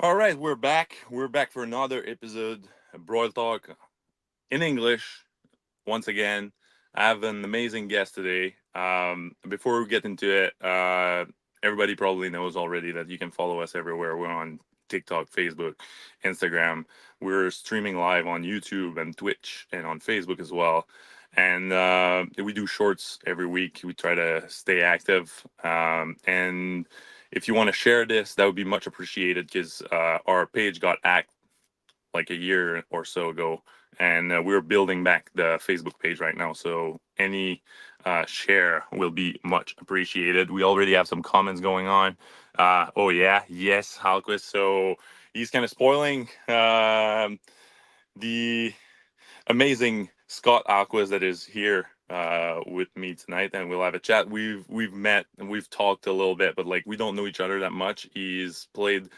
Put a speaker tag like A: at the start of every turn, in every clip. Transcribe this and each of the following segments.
A: All right, we're back. We're back for another episode of Broil Talk in English. Once again, I have an amazing guest today. Before we get into it, everybody probably knows already that you can follow us everywhere. We're on TikTok, Facebook, Instagram. We're streaming live on YouTube and Twitch and on Facebook as well. And we do shorts every week. We try to stay active. And if you want to share this, that would be much appreciated because our page got hacked like a year or so ago, and we're building back the Facebook page right now. So any share will be much appreciated. We already have some comments going on. Oh yeah, yes, Hallquist. So he's kind of spoiling the amazing Scott Aquas that is here with me tonight, and we'll have a chat. We've met and we've talked a little bit, but like we don't know each other that much. He's played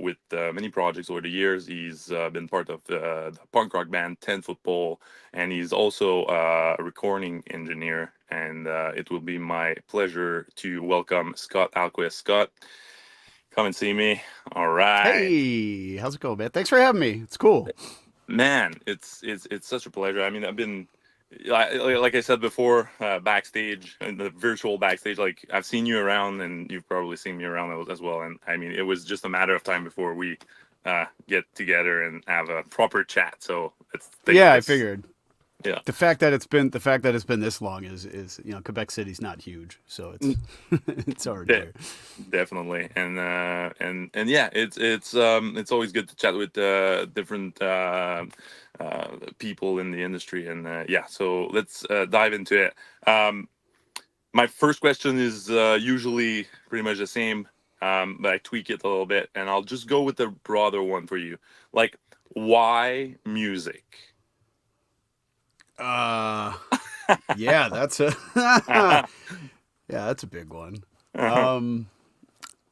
A: with many projects over the years. He's been part of the punk rock band 10 Foot Pole, and he's also a recording engineer. And it will be my pleasure to welcome Scott Alquist. Scott, come and see me. All right.
B: Hey, how's it going, man? Thanks for having me. It's cool.
A: Man, it's such a pleasure. I mean, I've been like I said before, backstage in the virtual backstage. Like I've seen you around, and you've probably seen me around as well. And I mean, it was just a matter of time before we get together and have a proper chat. So let's take
B: Yeah, I
A: this.
B: figured
A: Yeah.
B: the fact that it's been this long is Quebec City's not huge, so it's it's already
A: De-
B: there.
A: Definitely, and yeah, it's always good to chat with different people in the industry, and yeah, so let's dive into it. My first question is usually pretty much the same, but I tweak it a little bit, and I'll just go with the broader one for you. Like, why music?
B: Uh, yeah, that's a yeah, that's a big one. Um,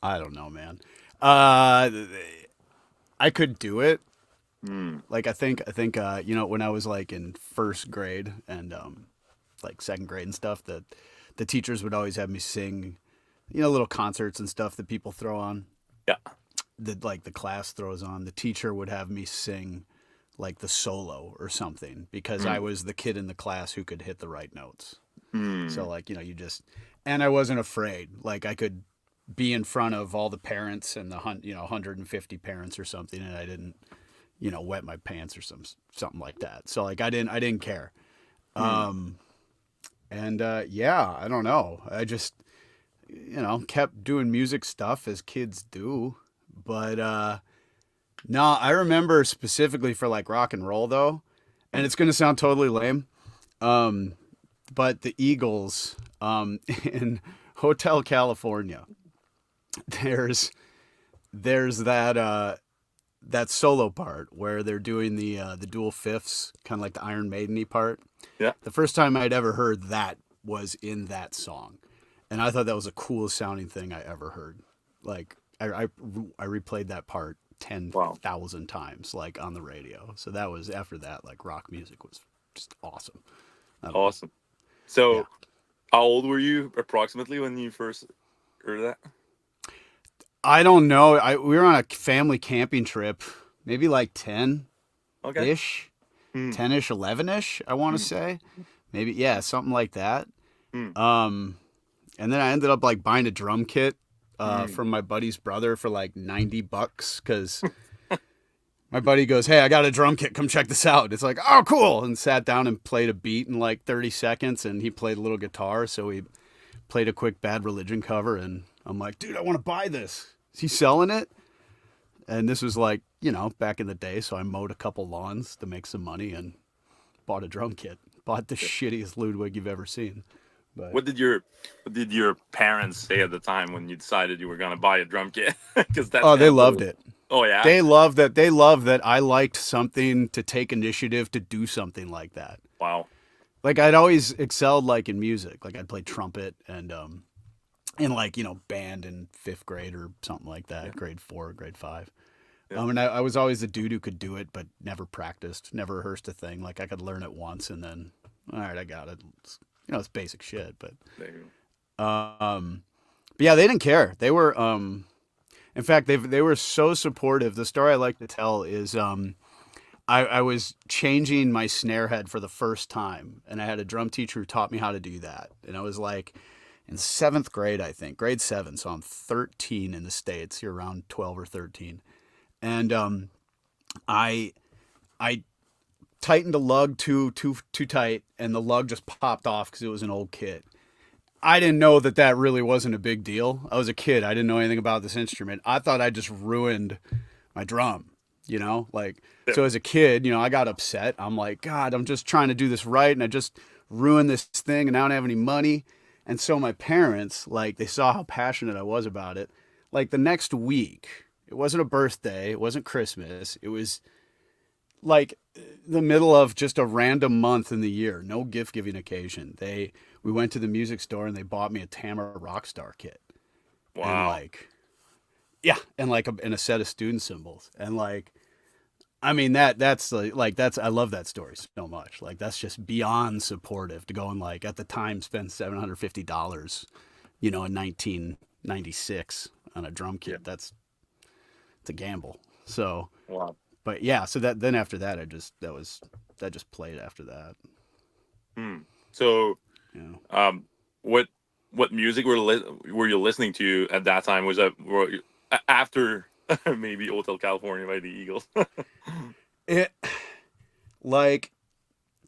B: I don't know, man. Uh, I could do it.
A: Hmm.
B: Like I think when I was like in first grade and like second grade and stuff, that the teachers would always have me sing, little concerts and stuff that people throw on.
A: Yeah.
B: That like the class throws on, the teacher would have me sing like the solo or something because I
A: Hmm.
B: was the kid in the class who could hit the right notes. So
A: Hmm.
B: like, and I wasn't afraid. Like I could be in front of all the parents and the 150 parents or something, and I didn't, wet my pants or something like that. So like I didn't care.
A: Hmm.
B: And yeah, I don't know. I just kept doing music stuff as kids do. But no, I remember specifically for like rock and roll though, and
A: Hmm.
B: it's gonna sound totally lame. Um, but the Eagles in Hotel California, there's there's that solo part where they're doing the dual fifths, kind of like the Iron Maiden-y part.
A: Yeah.
B: The first time I'd ever heard that was in that song, and I thought that was the coolest sounding thing I ever heard. Like I replayed that part ten
A: Wow.
B: thousand times, like on the radio. So that was after that, like rock music was just awesome. I don't know.
A: Awesome.
B: Yeah,
A: So, how old were you approximately when you first heard that?
B: I don't know. We were on a family camping trip, maybe like 10
A: Okay.
B: ish,
A: Hmm.
B: 10ish, 11ish. I want to
A: Hmm.
B: say, maybe yeah, something like that.
A: Hmm.
B: Um, and then I ended up like buying a drum kit
A: Hmm.
B: from my buddy's brother for like $90 because my buddy goes, "Hey, I got a drum kit. Come check this out." It's like, "Oh, cool!" And sat down and played a beat in like 30 seconds, and he played a little guitar, so we played a quick Bad Religion cover, and I'm like, "Dude, I want to buy this. Is he selling it?" And this was like, back in the day, so I mowed a couple lawns to make some money and bought a drum kit. Bought the shittiest Ludwig you've ever seen. But
A: What did your parents say at the time when you decided you were gonna buy a drum kit? Because that's
B: oh,
A: kind
B: they
A: of
B: loved
A: the.
B: it.
A: Oh yeah.
B: They loved that I liked something to take initiative to do something like that.
A: Wow.
B: Like I'd always excelled like in music. Like I'd play trumpet and in like, band in 5th grade or something like
A: Yeah.
B: that, grade 4, grade 5.
A: Yeah.
B: And I was always the dude who could do it, but never practiced, never rehearsed a thing. Like I could learn it once and then, all right, I got it. It's basic shit,
A: There you
B: um, but yeah, they didn't care. They were, In fact, they were so supportive. The story I like to tell is I was changing my snare head for the first time, and I had a drum teacher who taught me how to do that. And I was like in seventh grade, I think, grade seven. So I'm 13 in the States. You're around 12 or 13. And I I tightened a lug too tight, and the lug just popped off because it was an old kit. I didn't know that that really wasn't a big deal. I was a kid. I didn't know anything about this instrument. I thought I just ruined my drum, like,
A: Yeah.
B: so as a kid, I got upset. I'm like, God, I'm just trying to do this right. And I just ruined this thing and I don't have any money. And so my parents, like, they saw how passionate I was about it. Like the next week, it wasn't a birthday. It wasn't Christmas. It was like the middle of just a random month in the year, no gift giving occasion. We went to the music store and they bought me a Tamara Rockstar kit and
A: Wow.
B: like yeah, and like and a set of student symbols and like I mean that's like that's I love that story so much. Like that's just beyond supportive to go and like at the time spend $750, in 1996 on a drum
A: Yeah.
B: kit. That's it's a gamble. So,
A: Wow.
B: but yeah, so that then after that that just played after that.
A: Hmm. So,
B: You know.
A: um, what what music were you listening to at that time? Was that after maybe Hotel California by the Eagles?
B: It like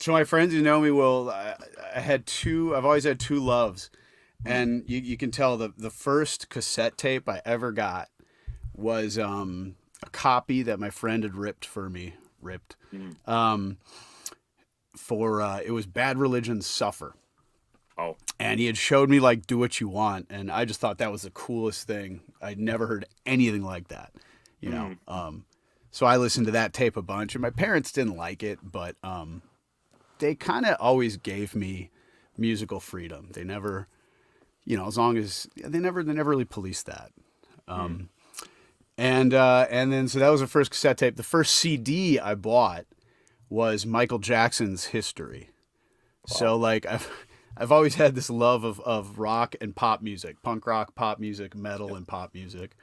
B: so my friends who know me will I had two I've always had two loves,
A: Mm,
B: and you can tell the first cassette tape I ever got was a copy that my friend had ripped
A: mm.
B: um for it was Bad Religion Suffer,
A: Oh,
B: and he had showed me like Do What You Want, and I just thought that was the coolest thing. I'd never heard anything like that, you know.
A: mm,
B: So I listened to that tape a bunch, and my parents didn't like it, but they kind of always gave me musical freedom. They never, as long as they never really policed that.
A: mm.
B: And then so that was the first cassette tape. The first CD I bought was Michael Jackson's History. So
A: Wow.
B: like I've always had this love of rock and pop music, punk rock, pop music, metal,
A: Yeah.
B: and pop music.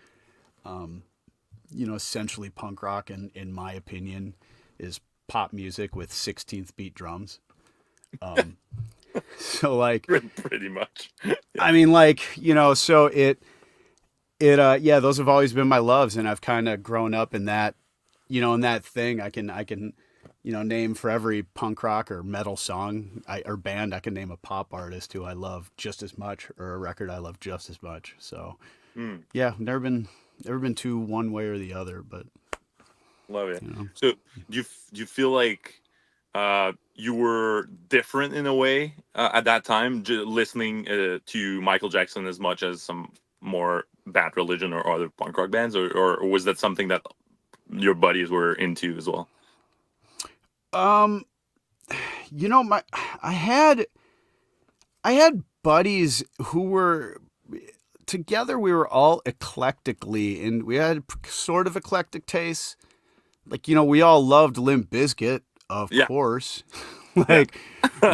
B: Essentially punk rock, in my opinion, is pop music with 16th beat drums. Um, so like,
A: Pretty much. Yeah.
B: I mean, like, so yeah, those have always been my loves, and I've kind of grown up in that, in that thing. I can, name for every punk rock or metal song or band, I can name a pop artist who I love just as much or a record I love just as much. So
A: Mm,
B: yeah, never been too one way or the other, but
A: love it.
B: you know.
A: So, do you feel like you were different in a way at that time, listening to Michael Jackson as much as some more Bad Religion or other punk rock bands, or was that something that your buddies were into as well?
B: Um, my I had I had buddies who were together. We were all eclectically, and we had sort of eclectic tastes. Like we all loved Limp Bizkit, of
A: Yeah,
B: course.
A: yeah,
B: Like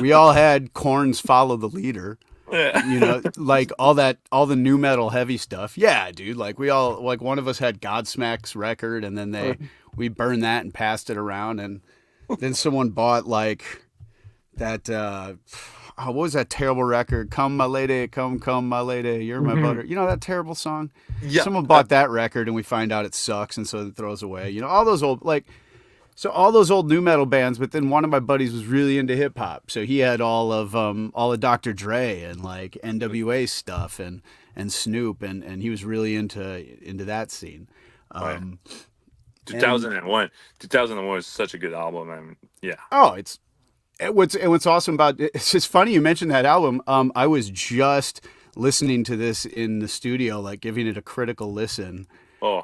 B: we all had Korn's "Follow the Leader."
A: yeah.
B: Like all the new metal heavy stuff. Yeah, dude. Like we all like one of us had Godsmack's record, and then we burned that and passed it around, and then someone bought like that. What was that terrible record? Come my lady, come my lady, you're my
A: Mhm.
B: butter. You know that terrible song.
A: Yeah,
B: Someone bought that record, and we find out it sucks, and so it throws away. All those old like all those old new metal bands, but then one of my buddies was really into hip hop, so he had all of Dr. Dre and like NWA stuff and Snoop, and he was really into that scene.
A: oh, yeah.
B: Um, and
A: 2001. 2001 is such a good album. I mean, yeah.
B: oh, what's awesome about it's just funny you mentioned that album. I was just listening to this in the studio, like giving it a critical listen,
A: Oh,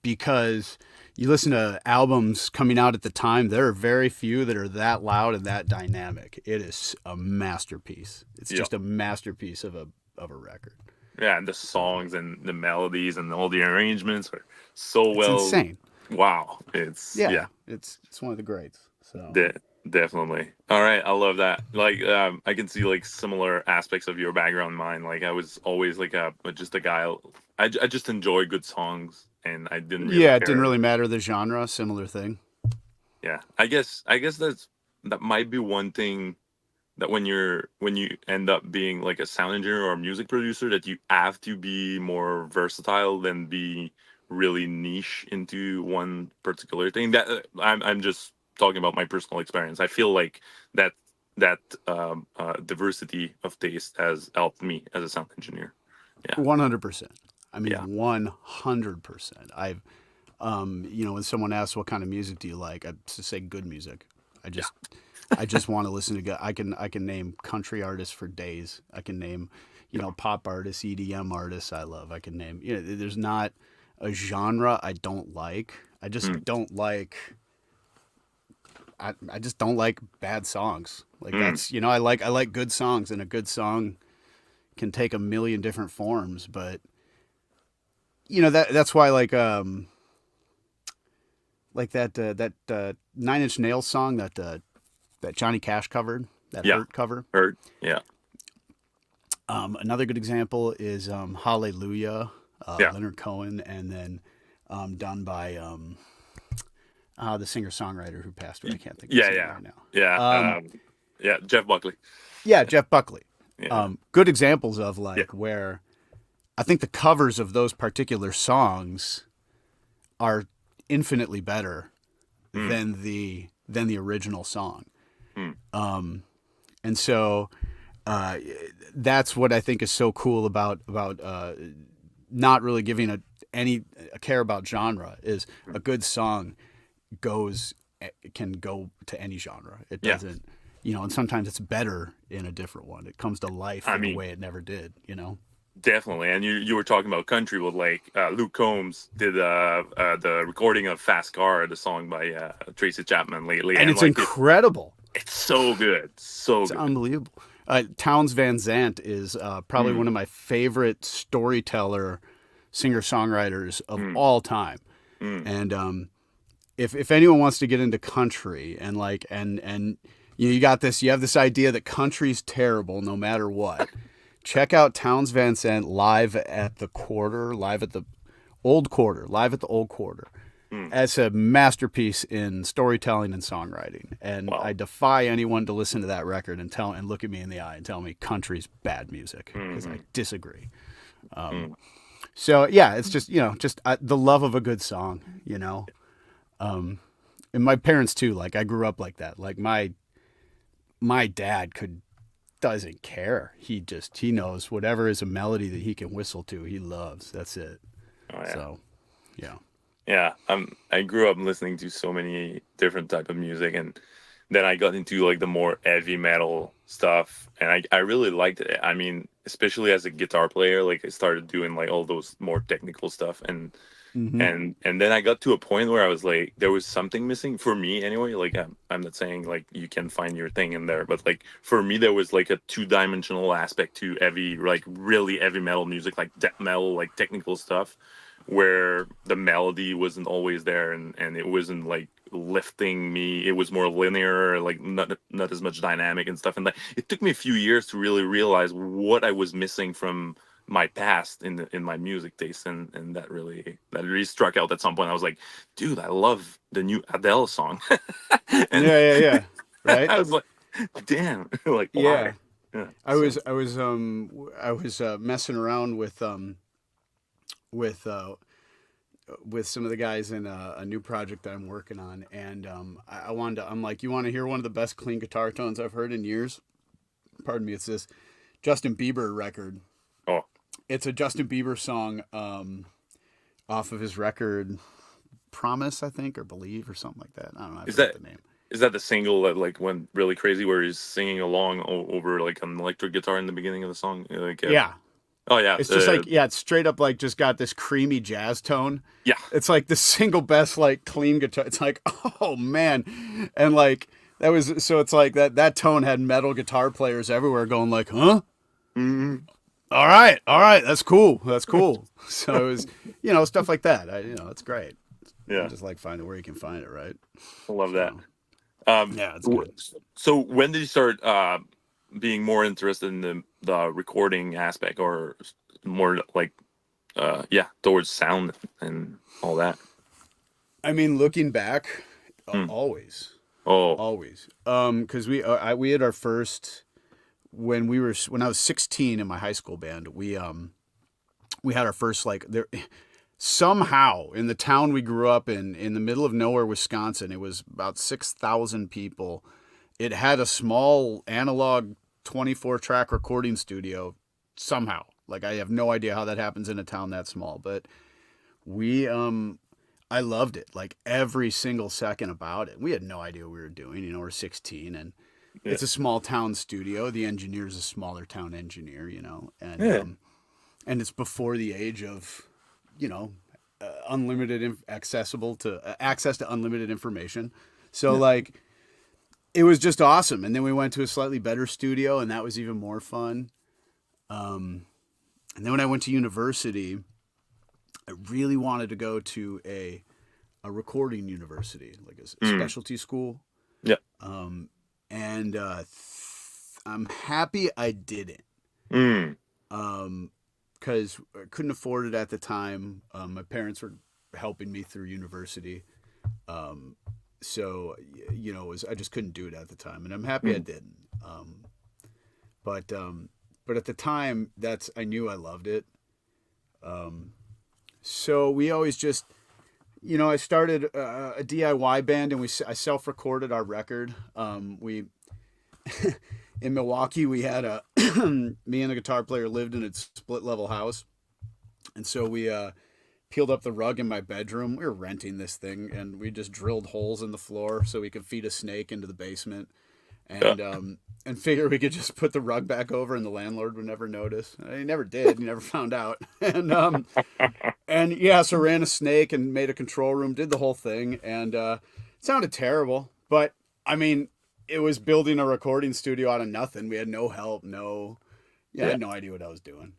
B: because you listen to albums coming out at the time, there are very few that are that loud and that dynamic. It is a masterpiece. It's
A: yeah.
B: just a masterpiece of a record.
A: Yeah, and the
B: So
A: songs and the melodies and all the arrangements are so
B: it's
A: well.
B: insane.
A: Wow, it's
B: Yeah,
A: yeah.
B: it's one of the greats. So
A: The Definitely. All right, I love that. Like, I can see like similar aspects of your background in mine. Like, I was always like a just a guy. I just enjoy good songs, and I didn't really
B: Yeah, it didn't
A: care.
B: really matter the genre. Similar thing.
A: Yeah, I guess that might be one thing that when you end up being like a sound engineer or a music producer, that you have to be more versatile than be really niche into one particular thing. That I'm just talking about my personal experience. I feel like that that diversity of taste has helped me as a sound engineer. Yeah,
B: 100%. I
A: yeah,
B: mean, 100%. I've, when someone asks what kind of music do you like, I just say good music. I
A: yeah.
B: just, I just want to listen to good. I can name country artists for days. I can name,
A: Yeah.
B: pop artists, EDM artists I love. I can name, there's not a genre I don't like. I just
A: Mm,
B: don't like, I just don't like bad songs. Like
A: mm,
B: that's, I like good songs, and a good song can take a million different forms, but that's why like that 9 Inch Nails song that Johnny Cash covered, that
A: yeah.
B: Hurt cover.
A: Heard. Yeah,
B: Another good example is Hallelujah,
A: yeah.
B: Leonard Cohen, and then done by the singer songwriter who passed away. I can't think of his
A: Yeah,
B: name
A: yeah,
B: right now.
A: yeah. Yeah. Jeff Buckley.
B: Yeah, Jeff Buckley.
A: Yeah,
B: Good examples of
A: yeah.
B: like where I think the covers of those particular songs are infinitely better
A: Mm,
B: than the original song.
A: mm,
B: And so uh, that's what I think is so cool about not really giving a care about genre is
A: mm.
B: a good song goes can go to any genre. It
A: Yeah.
B: doesn't, and sometimes it's better in a different one. It comes to life
A: I
B: in a
A: mean,
B: way it never did.
A: definitely. And you were talking about country with like Luke Combs did the recording of Fast Car, the song by Tracy Chapman lately,
B: And
A: and
B: it's
A: like
B: incredible.
A: it's so good, so
B: It's
A: good.
B: unbelievable. Towns Van Zandt is probably
A: Mm,
B: one of my favorite storyteller singer songwriters of
A: mm,
B: all time.
A: mm.
B: And if anyone wants to get into country and you have this idea that country's terrible no matter what, check out Towns Van Zandt live at the Quarter, live at the Old Quarter.
A: Mm.
B: It's a masterpiece in storytelling and songwriting, and I
A: Wow.
B: defy anyone to listen to that record and look at me in the eye and tell me country's bad music, because I
A: Mm-hmm.
B: disagree.
A: Mm.
B: So yeah, it's just the love of a good song. And my parents too. Like I grew up like that. Like my dad doesn't care. He knows whatever is a melody that he can whistle to. He loves. That's it.
A: Oh yeah.
B: So yeah.
A: Yeah, I grew up listening to so many different type of music, and then I got into like the more heavy metal stuff, and I really liked it. I mean, especially as a guitar player, like I started doing like all those more technical stuff, and
B: Mm-hmm.
A: and then I got to a point where I was like, there was something missing for me anyway. Like I'm not saying like you can find your thing in there, but like for me, there was like a two-dimensional aspect to heavy, like really heavy metal music, like death metal, like technical stuff, where the melody wasn't always there, and it wasn't like lifting me. It was more linear, like not as much dynamic and stuff. And like it took me a few years to really realize what I was missing from my past in my music taste, and that really struck out at some point. I was like, dude, I love the new Adele song. And
B: Yeah, yeah, yeah. Right?
A: I was like, damn, like why?
B: Yeah.
A: Yeah,
B: I
A: so
B: was I was I was messing around with uh with some of the guys in a new project that I'm working on, and I wanted to. I'm like, you want to hear one of the best clean guitar tones I've heard in years? Pardon me. It's this Justin Bieber record.
A: oh,
B: It's a Justin Bieber song off of his record Promise, I think, or Believe, or something like that. I don't know. I
A: is
B: forget
A: that
B: the name.
A: is that the single that like went really crazy where he's singing along over like an electric guitar in the beginning of the song? Like,
B: Yeah,
A: oh yeah,
B: it's just like, yeah, it's straight up like just got this creamy jazz tone.
A: yeah.
B: It's like the single best like clean guitar. It's like, oh man, and like that was so. It's like that tone had metal guitar players everywhere going like, huh?
A: Mhm.
B: All right, that's cool. So it was, stuff like that. It's great. I
A: Yeah,
B: just like finding where you can find it, right?
A: I love that.
B: So Yeah, it's
A: w-
B: good.
A: so when did you start being more interested in the recording aspect, or more like yeah, towards sound and all that?
B: I mean, looking back,
A: Mm.
B: always,
A: Oh,
B: always. Because we had our first when I was 16 in my high school band. We had our first like there somehow in the town we grew up in the middle of nowhere, Wisconsin. It was about 6,000 people. It had a small analog 24 track recording studio somehow. Like I have no idea how that happens in a town that small, but we I loved it. Like every single second about it. We had no idea what we were doing. We're 16 and
A: yeah,
B: it's a small town studio. The engineer's a smaller town engineer,
A: yeah,
B: and it's before the age of, unlimited accessible to access to unlimited information. So
A: yeah.
B: like it was just awesome. And then we went to a slightly better studio, and that was even more fun. Um, and then when I went to university, I really wanted to go to a recording university, like a
A: Mm.
B: specialty school.
A: Yeah.
B: Um, and I'm happy I didn't.
A: Mm.
B: Because I couldn't afford it at the time. My parents were helping me through university. Um, so I just couldn't do it at the time, and I'm happy I
A: Mm.
B: didn't. But but at the time, that's I knew I loved it. Um, so we always just, I started a DIY band, and I self recorded our record. We in Milwaukee, we had a me and the guitar player lived in a split level house, and so we peeled up the rug in my bedroom. We were renting this thing, and we just drilled holes in the floor so we could feed a snake into the basement,
A: Yeah.
B: and figure we could just put the rug back over, and the landlord would never notice. He never did. He never found out. And yeah, so ran a snake and made a control room, did the whole thing, and it sounded terrible, but I mean, it was building a recording studio out of nothing. We had no help, I
A: Yeah.
B: had no idea what I was doing.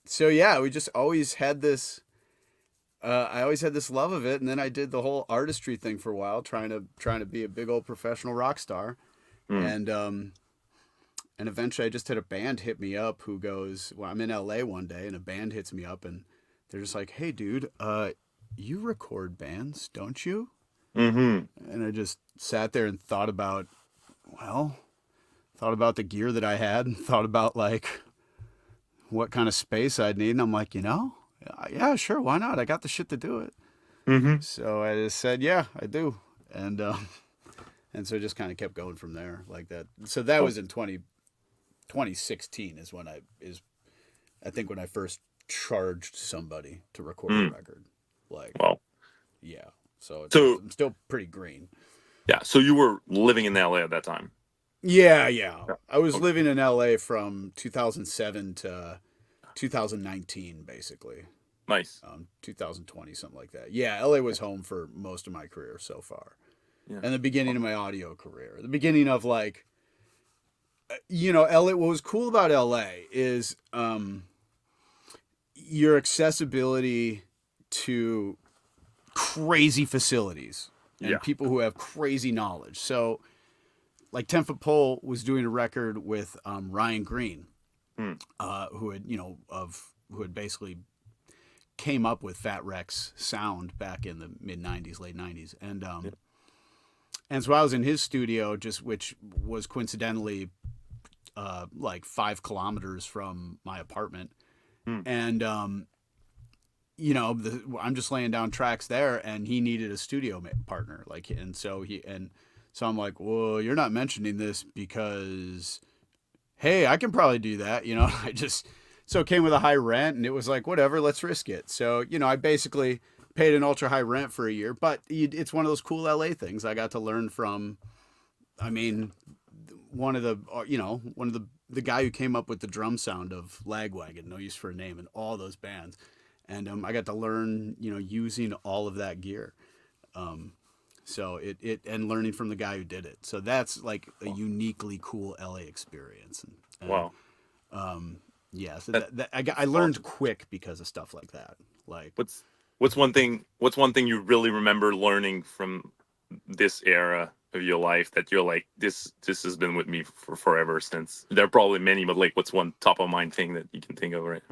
B: So yeah, we just always had this. I always had this love of it, and then I did the whole artistry thing for a while, trying to be a big old professional rock star,
A: Mm.
B: and and eventually I just had a band hit me up who goes, well, I'm in LA one day, and a band hits me up, and they're just like, hey, dude, you record bands, don't you?
A: Mm-hmm.
B: And I just sat there and well, thought about the gear that I had, and thought about like what kind of space I'd need. And I'm like, yeah, sure, why not? I got the shit to do it.
A: Mm-hmm.
B: So I just said, yeah, I do. And and so it just kind of kept going from there like that. So that
A: Oh,
B: was in 2016 is I think when I first charged somebody to record a
A: mm.
B: record. Like,
A: Well,
B: yeah. So
A: so
B: I'm still pretty green.
A: yeah, so you were living in LA at that time.
B: Yeah, yeah.
A: Yeah.
B: I was
A: Okay.
B: living in LA from 2007 to 2019, basically.
A: Nice.
B: 2020, something like that. Yeah, LA was home for most of my career so far.
A: Yeah.
B: And the beginning
A: Oh,
B: of my audio career. The beginning of like, LA, what was cool about LA is your accessibility to crazy facilities and
A: yeah.
B: people who have crazy knowledge. So, like 10 Foot Pole was doing a record with Ryan Green,
A: Mm.
B: who had basically came up with Fat Wreck's sound back in the mid '90s, late '90s,
A: Yeah.
B: and so I was in his studio, just which was coincidentally like 5 kilometers from my apartment,
A: Mm.
B: and I'm just laying down tracks there, and he needed a studio partner, like, and so I'm like, well, you're not mentioning this because, hey, I can probably do that, I just so it came with a high rent, and it was like, whatever, let's risk it. So I basically paid an ultra high rent for a year, but it's one of those cool LA things. I got to learn from, I mean, one of the one of the guy who came up with the drum sound of Lagwagon, No Use for a Name, and all those bands, and I got to learn using all of that gear. Um, so it and learning from the guy who did it. So that's like a
A: Wow.
B: uniquely cool LA experience, and
A: Wow.
B: yeah, so
A: That,
B: I
A: that's
B: learned
A: awesome.
B: quick because of stuff like that. Like,
A: What's one thing you really remember learning from? this era of your life that you're like, this has been with me for forever since? There are probably many, but like, what's one top of mind thing that you can think of right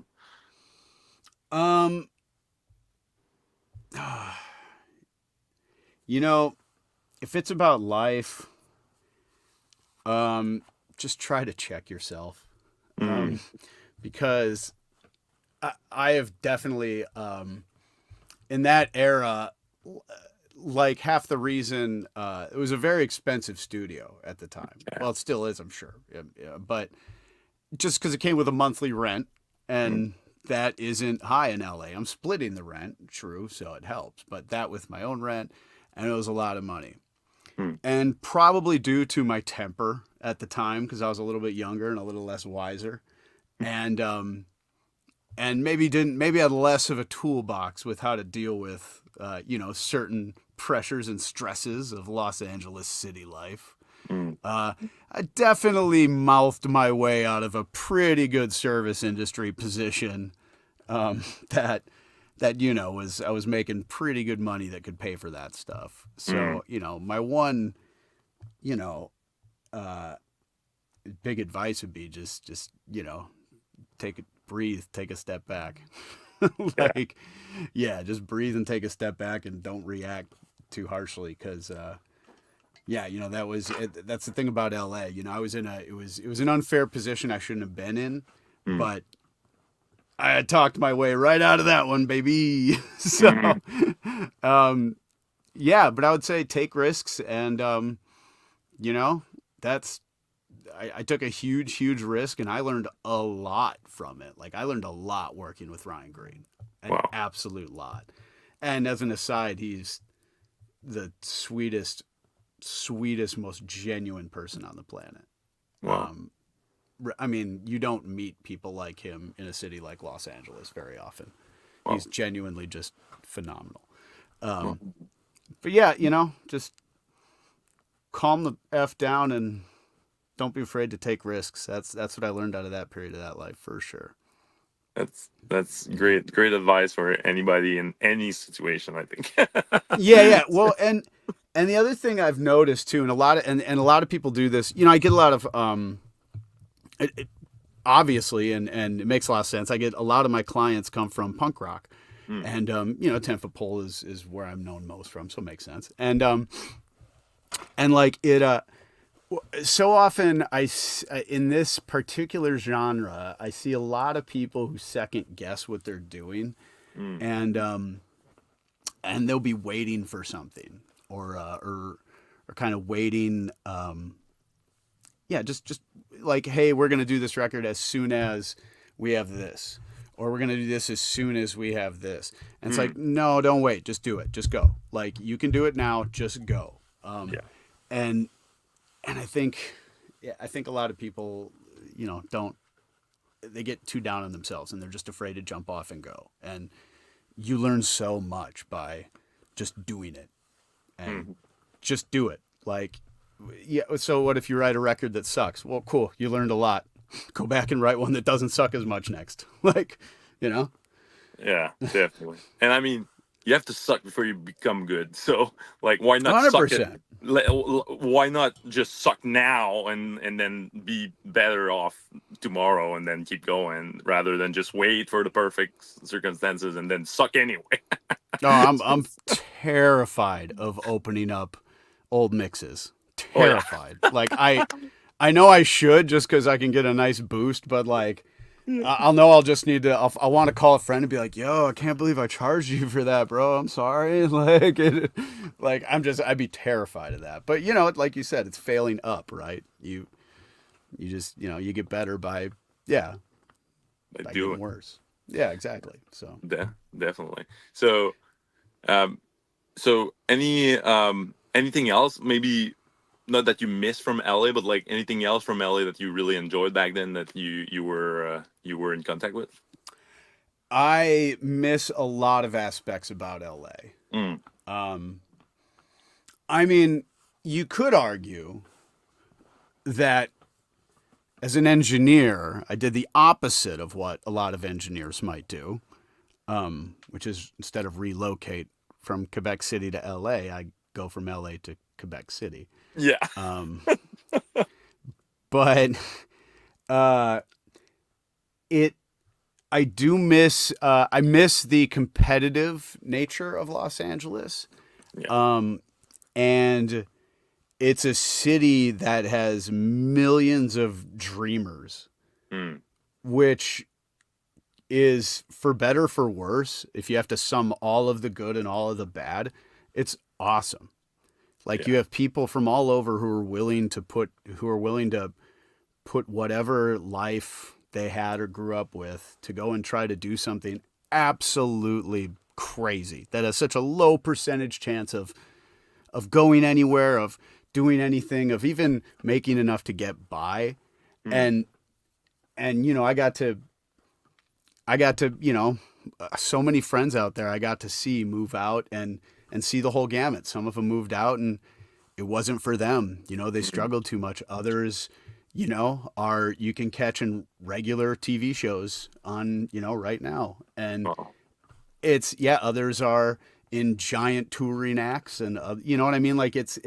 B: Um, you know, if it's about life, just try to check yourself.
A: now?
B: Um, because I have definitely, in that era, like half the reason it was a very expensive studio at the time.
A: Yeah.
B: Well, it still is, I'm sure. Yeah, yeah, but just because it came with a monthly rent,
A: Mm,
B: and that isn't high in LA. I'm splitting the rent, true, so it helps. But that with my own rent, and it was a lot of money.
A: mm,
B: And probably due to my temper at the time, because I was a little bit younger and a little less wiser, and maybe had less of a toolbox with how to deal with certain pressures and stresses of Los Angeles city life.
A: mm.
B: Uh, I definitely mouthed my way out of a pretty good service industry position. That was I was making pretty good money that could pay for that stuff.
A: Mm.
B: So my one you know uh, big advice would be just take a breathe, take a step back.
A: Yeah.
B: Like, yeah, just breathe and take a step back and don't react too harshly because yeah, that's the thing about LA. I was in a it was an unfair position I shouldn't have been in,
A: Mm,
B: but I had talked my way right out of that one, baby. So
A: mm,
B: yeah, but I would say take risks, and you know that's I took a huge risk, and I learned a lot from it. Like, I learned a lot working with Ryan Green, an
A: wow.
B: absolute lot. And as an aside, he's the sweetest, most genuine person on the planet.
A: Wow.
B: Um, I mean, you don't meet people like him in a city like Los Angeles very often.
A: Wow.
B: He's genuinely just phenomenal.
A: Wow.
B: Um, but yeah, just calm the f down and don't be afraid to take risks. That's what I learned out of that period of that life for sure.
A: That's great advice for anybody in any situation, I think.
B: Yeah, yeah. Well, and the other thing I've noticed too, and a lot of people do this. I get a lot of obviously, and it makes a lot of sense. I get a lot of my clients come from punk rock,
A: Mm,
B: and 10 Foot Pole is where I'm known most from, so it makes sense. And like it so often in this particular genre, I see a lot of people who second guess what they're doing,
A: mm,
B: and they'll be waiting for something, or kind of waiting. Yeah, just like, hey, we're gonna do this record as soon as we have this, or we're gonna do this as soon as we have this. And it's
A: mm.
B: like, no, don't wait, just do it, just go. Like, you can do it now, just go.
A: Yeah.
B: And I think, yeah, I think a lot of people, don't, they get too down on themselves and they're just afraid to jump off and go. And you learn so much by just doing it, and
A: Mm.
B: just do it. Like, yeah. So what if you write a record that sucks? Well, cool. You learned a lot. Go back and write one that doesn't suck as much next. Like, you know,
A: Yeah, definitely. And I mean, you have to suck before you become good. So, like, why not suck it?
B: 100%.
A: Why not just suck now and then be better off tomorrow and then keep going rather than just wait for the perfect circumstances and then suck anyway.
B: No, I'm terrified of opening up old mixes.
A: Oh yeah.
B: Terrified. Like, I know I should just because I can get a nice boost, but like, I'll know I'll just need to. I'll want to call a friend and be like, "Yo, I can't believe I charged you for that, bro. I'm sorry." Like I'd be terrified of that. But like you said, it's failing up, right? You just you get better by, yeah,
A: I
B: by
A: do
B: getting
A: it.
B: worse. Yeah, exactly. So
A: Definitely. So, um, so anything else? Maybe not that you missed from LA, but like anything else from LA that you really enjoyed back then that you were in contact with.
B: I miss a lot of aspects about LA.
A: Mm,
B: I mean, you could argue that as an engineer, I did the opposite of what a lot of engineers might do, which is instead of relocate from Quebec City to LA, I go from LA to Quebec City.
A: Yeah.
B: Um, but uh, it I do miss I miss the competitive nature of Los Angeles.
A: Yeah.
B: Um, and it's a city that has millions of dreamers,
A: Mm.
B: which is for better for worse. If you have to sum all of the good and all of the bad, it's awesome. Like you
A: Yeah.
B: have people from all over who are willing to put whatever life they had or grew up with to go and try to do something absolutely crazy that has such a low percentage chance of going anywhere, of doing anything, of even making enough to get by.
A: Mm.
B: And you know, I got to, you know, so many friends out there I got to see move out and see the whole gamut. Some of them moved out and it wasn't for them. You know, they
A: Mm.
B: struggled too much. Others, you know, are you can catch in regular TV shows on, you know, right now. And
A: Wow.
B: it's yeah, others are in giant touring acts and you know what I mean? Like it's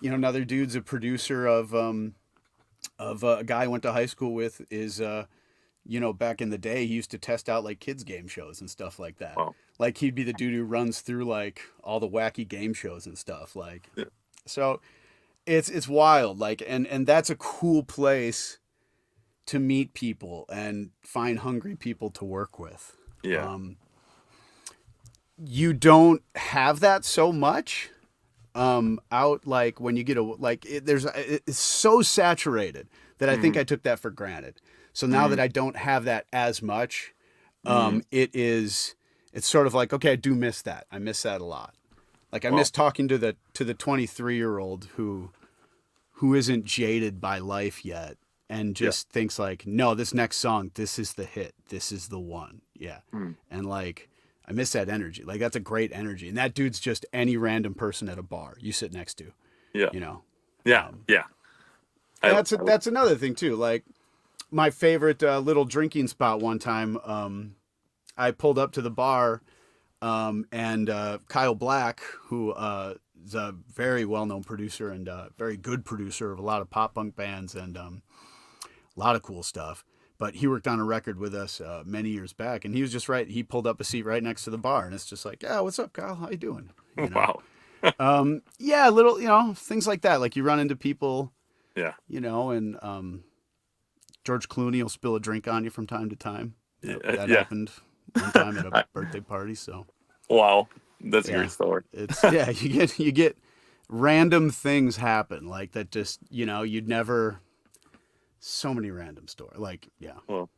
B: you know, another dude's a producer of a guy I went to high school with is you know, back in the day, he used to test out like kids game shows and stuff like that.
A: Wow.
B: Like he'd be the dude who runs through like all the wacky game shows and stuff. Like
A: Yeah.
B: so it's wild. Like and that's a cool place to meet people and find hungry people to work with.
A: Yeah.
B: Um, you don't have that so much out like when you get a like it's so saturated that I think
A: Mm.
B: I took that for granted. So now that
A: Mm.
B: I don't have that as much,
A: Mm.
B: it's sort of like okay, I do miss that. I miss that a lot. Like I miss
A: Well,
B: talking to the 23-year-old who isn't jaded by life yet and
A: yeah.
B: just thinks like, no, this next song, this is the hit, this is the one, yeah.
A: Mm.
B: And like I miss that energy. Like that's a great energy, and that dude's just any random person at a bar you sit next to,
A: Yeah.
B: you know.
A: Yeah.
B: Um,
A: Yeah. I
B: that's another thing too. Like my favorite little drinking spot one time. I pulled up to the bar, and Kyle Black, who is a very well known producer and very good producer of a lot of pop punk bands and a lot of cool stuff. But he worked on a record with us many years back, and he was just right. He pulled up a seat right next to the bar, and it's just like, yeah, what's up, Kyle? How you doing? You know,
A: wow.
B: yeah, little, you know, things like that. Like you run into people,
A: Yeah.
B: you know, and George Clooney will spill a drink on you from time to time.
A: Yeah.
B: That
A: Yeah.
B: happened one time at a
A: I,
B: birthday party. So
A: wow. That's a great
B: yeah,
A: story.
B: it's yeah, you get random things happen like that. Just you know, you'd never so many random stories. Like yeah,
A: Well,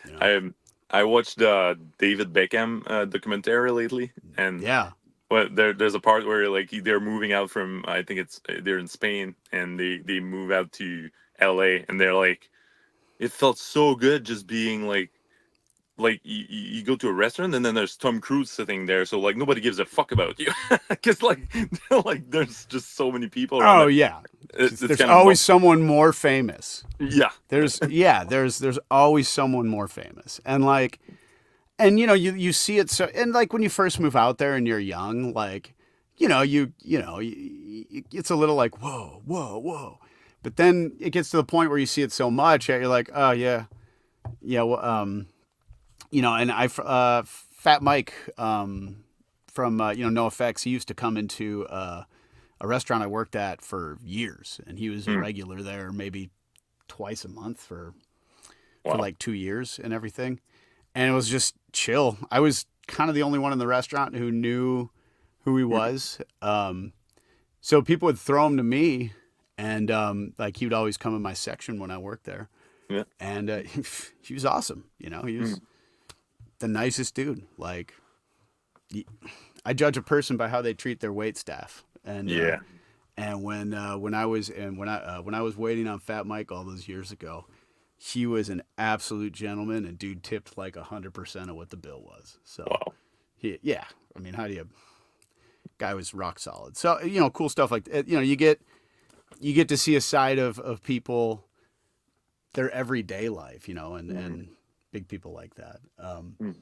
B: you know,
A: I I watched the David Beckham documentary lately, and
B: yeah.
A: there's a part where like they're moving out from, I think it's they're in Spain, and they move out to LA, and they're like, it felt so good just being like you go to a restaurant and then there's Tom Cruise sitting there, so like nobody gives a fuck about you because like there's just so many people around
B: Oh
A: that
B: yeah.
A: it's
B: There's
A: kind of
B: always someone more famous.
A: yeah.
B: There's always someone more famous. And like and you know, you see it so and like when you first move out there and you're young, like it's a little like whoa, whoa, whoa. But then it gets to the point where you see it so much that you're like, "Oh yeah. Yeah, well, you know, and Fat Mike from you know No Effects, he used to come into a restaurant I worked at for years, and he was a
A: Mm,
B: regular there, maybe twice a month for
A: wow.
B: like 2 years and everything, and it was just chill. I was kind of the only one in the restaurant who knew who he
A: Mm,
B: was, so people would throw him to me, and like he would always come in my section when I worked there,
A: yeah.
B: and he was awesome. You know, he
A: Mm,
B: was the nicest dude. Like I judge a person by how they treat their wait staff,
A: yeah.
B: and when I was when I was waiting on Fat Mike all those years ago, he was an absolute gentleman, and dude tipped like 100% of what the bill was. So
A: Wow.
B: he yeah, I mean, how do you? Guy was rock solid. So you know, cool stuff like you know, you get to see a side of people, their everyday life, you know,
A: Mm,
B: and big people like that.
A: mm,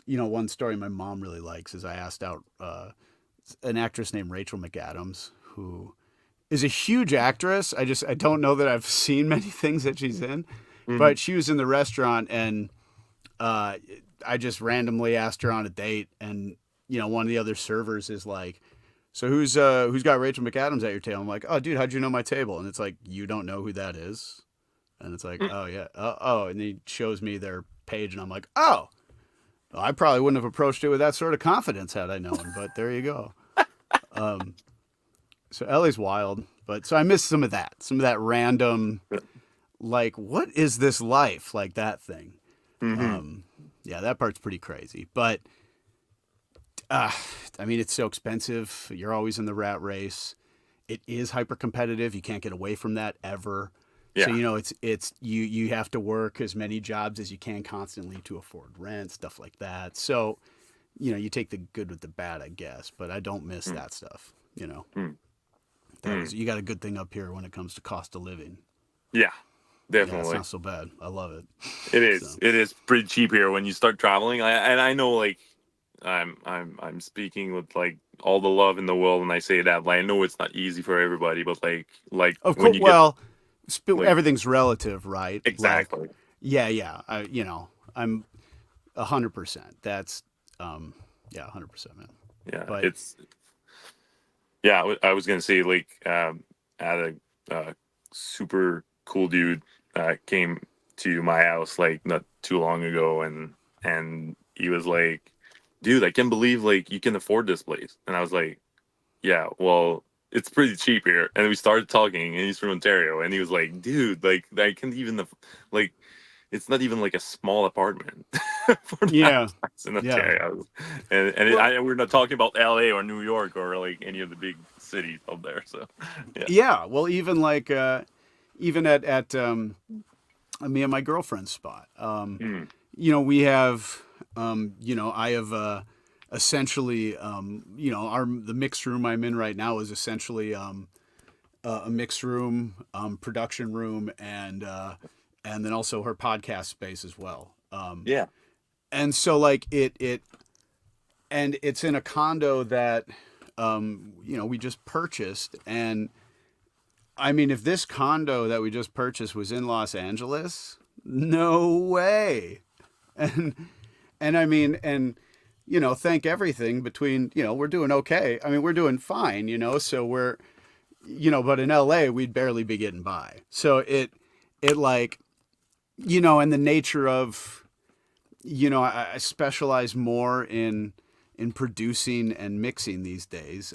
B: You know, one story my mom really likes is I asked out an actress named Rachel McAdams who is a huge actress. I don't know that I've seen many things that she's in,
A: Hmm.
B: but she was in the restaurant and uh, I just randomly asked her on a date, and one of the other servers is like, "So who's got Rachel McAdams at your table?" I'm like, "Oh, dude, how'd you know my table?" And it's like, "You don't know who that is?" And it's like, "Oh yeah, oh," and he shows me their page, and I'm like, "Oh, well, I probably wouldn't have approached it with that sort of confidence had I known." But there you go. Um, so LA's wild, but so I missed some of that random, like, what is this life, like that thing.
A: Hmm.
B: Um, yeah, that part's pretty crazy. But uh, I mean, it's so expensive. You're always in the rat race. It is hyper competitive. You can't get away from that ever. So
A: Yeah.
B: it's you have to work as many jobs as you can constantly to afford rent, stuff like that. So you take the good with the bad, I guess. But I don't miss
A: Mm,
B: that stuff.
A: mm,
B: That
A: mm.
B: is, you got a good thing up here when it comes to cost of living.
A: Yeah,
B: Yeah, it's
A: definitely.
B: not so bad. I love it.
A: It is.
B: So
A: It is pretty cheap here when you start traveling. And I know, like, I'm speaking with like all the love in the world, and I say that. Like, I know it's not easy for everybody, but like
B: of
A: when
B: course,
A: you get
B: well,
A: like
B: everything's relative, right? Like,
A: exactly.
B: yeah. I'm 100%. That's yeah, 100%, man.
A: Yeah,
B: But
A: it's yeah. I was gonna say like at a super cool dude came to my house like not too long ago, and he was like, "Dude, I can't believe like you can afford this place." And I was like, "Yeah, well, it's pretty cheap here." And we started talking, and he's from Ontario, and he was like, "Dude, like I can't even like it's not even like a small apartment for that
B: yeah,
A: price in
B: yeah.
A: Ontario."
B: Well,
A: We're not talking about LA or New York or like any of the big cities out there. So yeah.
B: yeah. Well, even like even at me and my girlfriend's spot.
A: Mm,
B: We have I have essentially our the mixed room I'm in right now is essentially a mixed room, production room, and then also her podcast space as well.
A: yeah.
B: And so like it and it's in a condo that we just purchased. And I mean, if this condo that we just purchased was in Los Angeles, no way. And I mean, and thank everything between, we're doing okay. I mean, we're doing fine, so we're, but in LA, we'd barely be getting by. So it like, and the nature of, I specialize more in producing and mixing these days.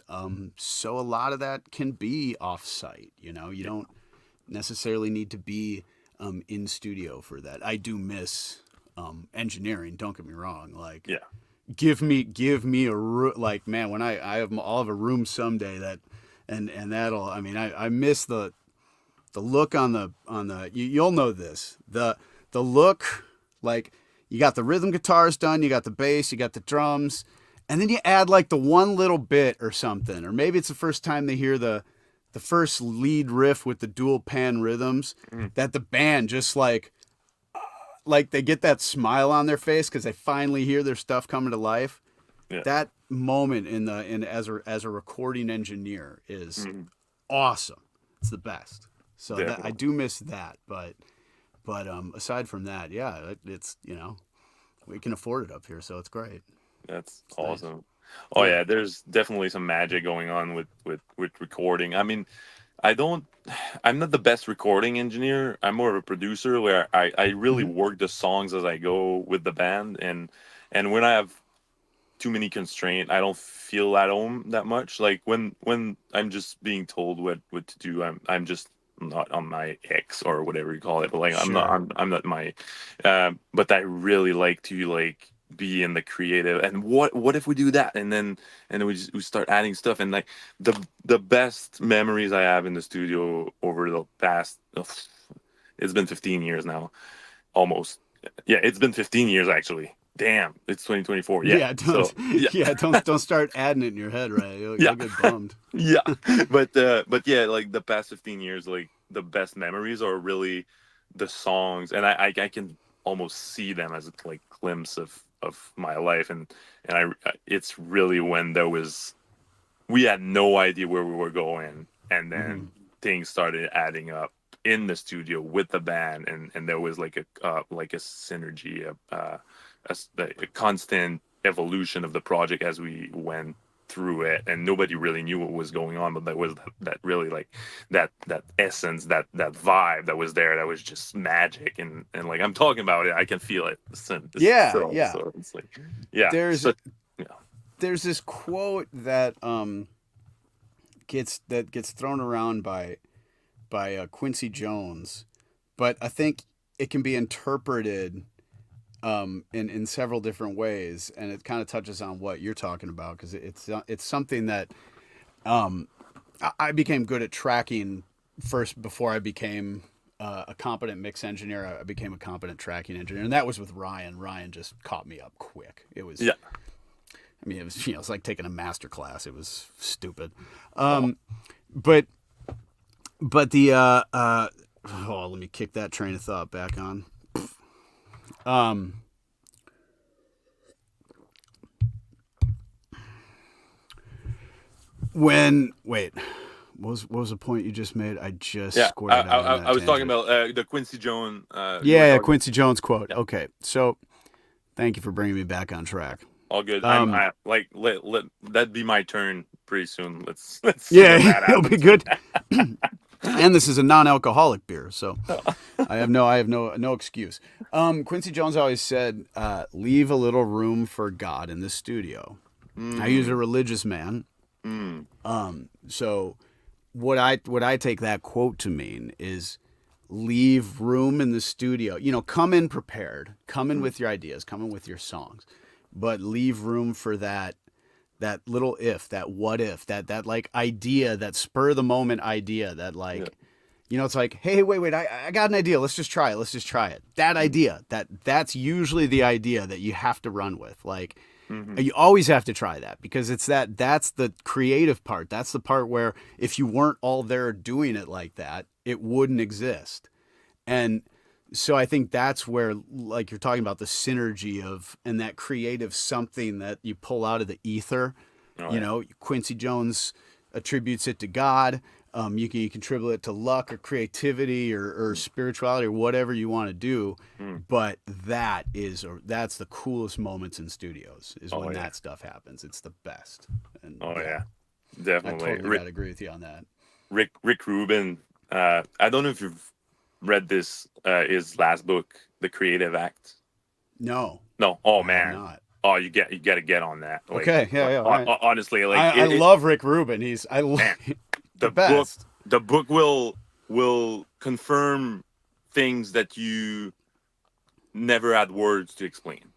B: So a lot of that can be off-site. You don't necessarily need to be in studio for that. I do miss engineering. Don't get me wrong. Like,
A: Yeah.
B: give me like, man, when I'll have a room someday that, and that'll. I mean, I miss the look on the you'll know this, the look, like, you got the rhythm guitars done, you got the bass, you got the drums, and then you add like the one little bit or something, or maybe it's the first time they hear the first lead riff with the dual pan rhythms,
A: Mm,
B: that the band just like they get that smile on their face because they finally hear their stuff coming to life.
A: yeah.
B: That moment in as a recording engineer is
A: Mm,
B: awesome. It's the best. So that I
A: definitely.
B: do miss that, but aside from that, yeah, it's we can afford it up here, so it's great.
A: That's
B: It's nice.
A: awesome. Oh
B: Yeah.
A: yeah, there's definitely some magic going on with recording. I mean, I don't I'm not the best recording engineer. I'm more of a producer where I really
B: Hmm.
A: work the songs as I go with the band, and when I have too many constraints, I don't feel at home that much. Like when I'm just being told what to do, I'm just not on my X or whatever you call it. But like
B: Sure.
A: I'm not my but I really like to like be in the creative and what if we do that and then we start adding stuff and like the best memories I have in the studio over the past it's been 15 years now almost. Yeah, it's been 15 years actually. Damn, it's 2024. Yeah.
B: Yeah.
A: So,
B: Don't.
A: yeah.
B: Yeah. Don't start adding it in your head, right? You'll
A: Yeah.
B: get bummed.
A: Yeah. But yeah, like the past 15 years like the best memories are really the songs and I can almost see them as like glimpse of my life and it's really when there was we had no idea where we were going, and
B: Mm-hmm.
A: then things started adding up in the studio with the band, and there was like a synergy, a constant evolution of the project as we went through it, and nobody really knew what was going on, but there was that really like that essence, that vibe that was there, that was just magic, and like I'm talking about it, I can feel it.
B: Yeah,
A: So
B: yeah.
A: so it's like, yeah,
B: There's
A: so yeah.
B: there's this quote that gets thrown around by Quincy Jones, but I think it can be interpreted in several different ways, and it kind of touches on what you're talking about because it's something that um, I became good at tracking first before I became a competent mix engineer. I became a competent tracking engineer, and that was with Ryan. Ryan just caught me up quick. It was,
A: Yeah.
B: I mean, it was it's like taking a master class. It was stupid,
A: Oh,
B: but the oh, let me kick that train of thought back on. Um, when wait, what was the point you just made? I just
A: yeah.
B: squared out on
A: I
B: that
A: was talking
B: tangent.
A: about the Quincy Jones. You were
B: Yeah,
A: talking.
B: Quincy Jones quote.
A: Yeah,
B: Okay, so thank you for bringing me back on track.
A: all good.
B: Um,
A: I like let that be my turn pretty soon. Let's see
B: yeah,
A: when that
B: it'll be
A: happens.
B: good. And this is a non-alcoholic beer, so I have no excuse. Quincy Jones always said, "Leave a little room for God in the studio." Now, he was a
A: Mm,
B: religious man,
A: mm,
B: so what I take that quote to mean is leave room in the studio. Come in prepared, come in
A: mm.
B: with your ideas, come in with your songs, but leave room for that little if, that what if, that like idea, that spur of the moment idea, that
A: Yeah.
B: like it's like, hey, wait, I got an idea. Let's just try it. Let's just try it. That
A: Mm,
B: idea, that's usually the idea that you have to run with. Like,
A: mm-hmm.
B: you always have to try that because that's the creative part. That's the part where if you weren't all there doing it like that, it wouldn't exist. And so I think that's where, like you're talking about, the synergy of and that creative something that you pull out of the ether.
A: Oh yeah.
B: Quincy Jones attributes it to God. You can contribute it to luck or creativity or
A: Mm,
B: spirituality or whatever you want to do.
A: mm.
B: But that's the coolest moments in studios is
A: Oh
B: when
A: yeah.
B: that stuff happens. It's the best. And
A: Oh
B: yeah,
A: yeah.
B: I
A: Definitely.
B: totally got to agree with you on that.
A: Rick Rubin. I don't know if you've read this. His last book, The Creative Act.
B: No,
A: No. Oh
B: I have
A: man.
B: not.
A: Oh, you got to get on that. Like,
B: Okay, yeah, yeah. All right.
A: honestly, like
B: I love Rick Rubin. He's
A: man,
B: the
A: the book
B: best.
A: the book will confirm things that you never had words to explain.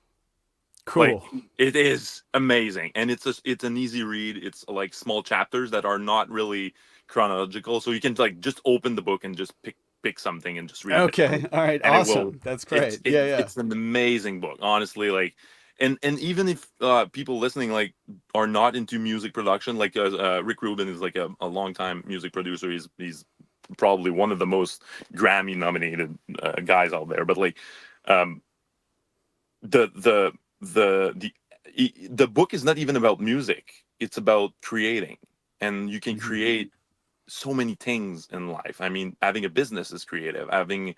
A: Like,
B: Cool.
A: it is amazing, and it's an easy read. It's like small chapters that are not really chronological, so you can like just open the book and just pick something and just read it,
B: Okay. All right.
A: and it will.
B: Awesome. That's great. Yeah, yeah.
A: It's an amazing book, honestly. Like, and even if people listening like are not into music production, like Rick Rubin is like a long time music producer. He's probably one of the most Grammy nominated guys out there. But like, um, the the the book is not even about music. It's about creating, and you can
B: Hmm.
A: create so many things in life. I mean, having a business is creative. Having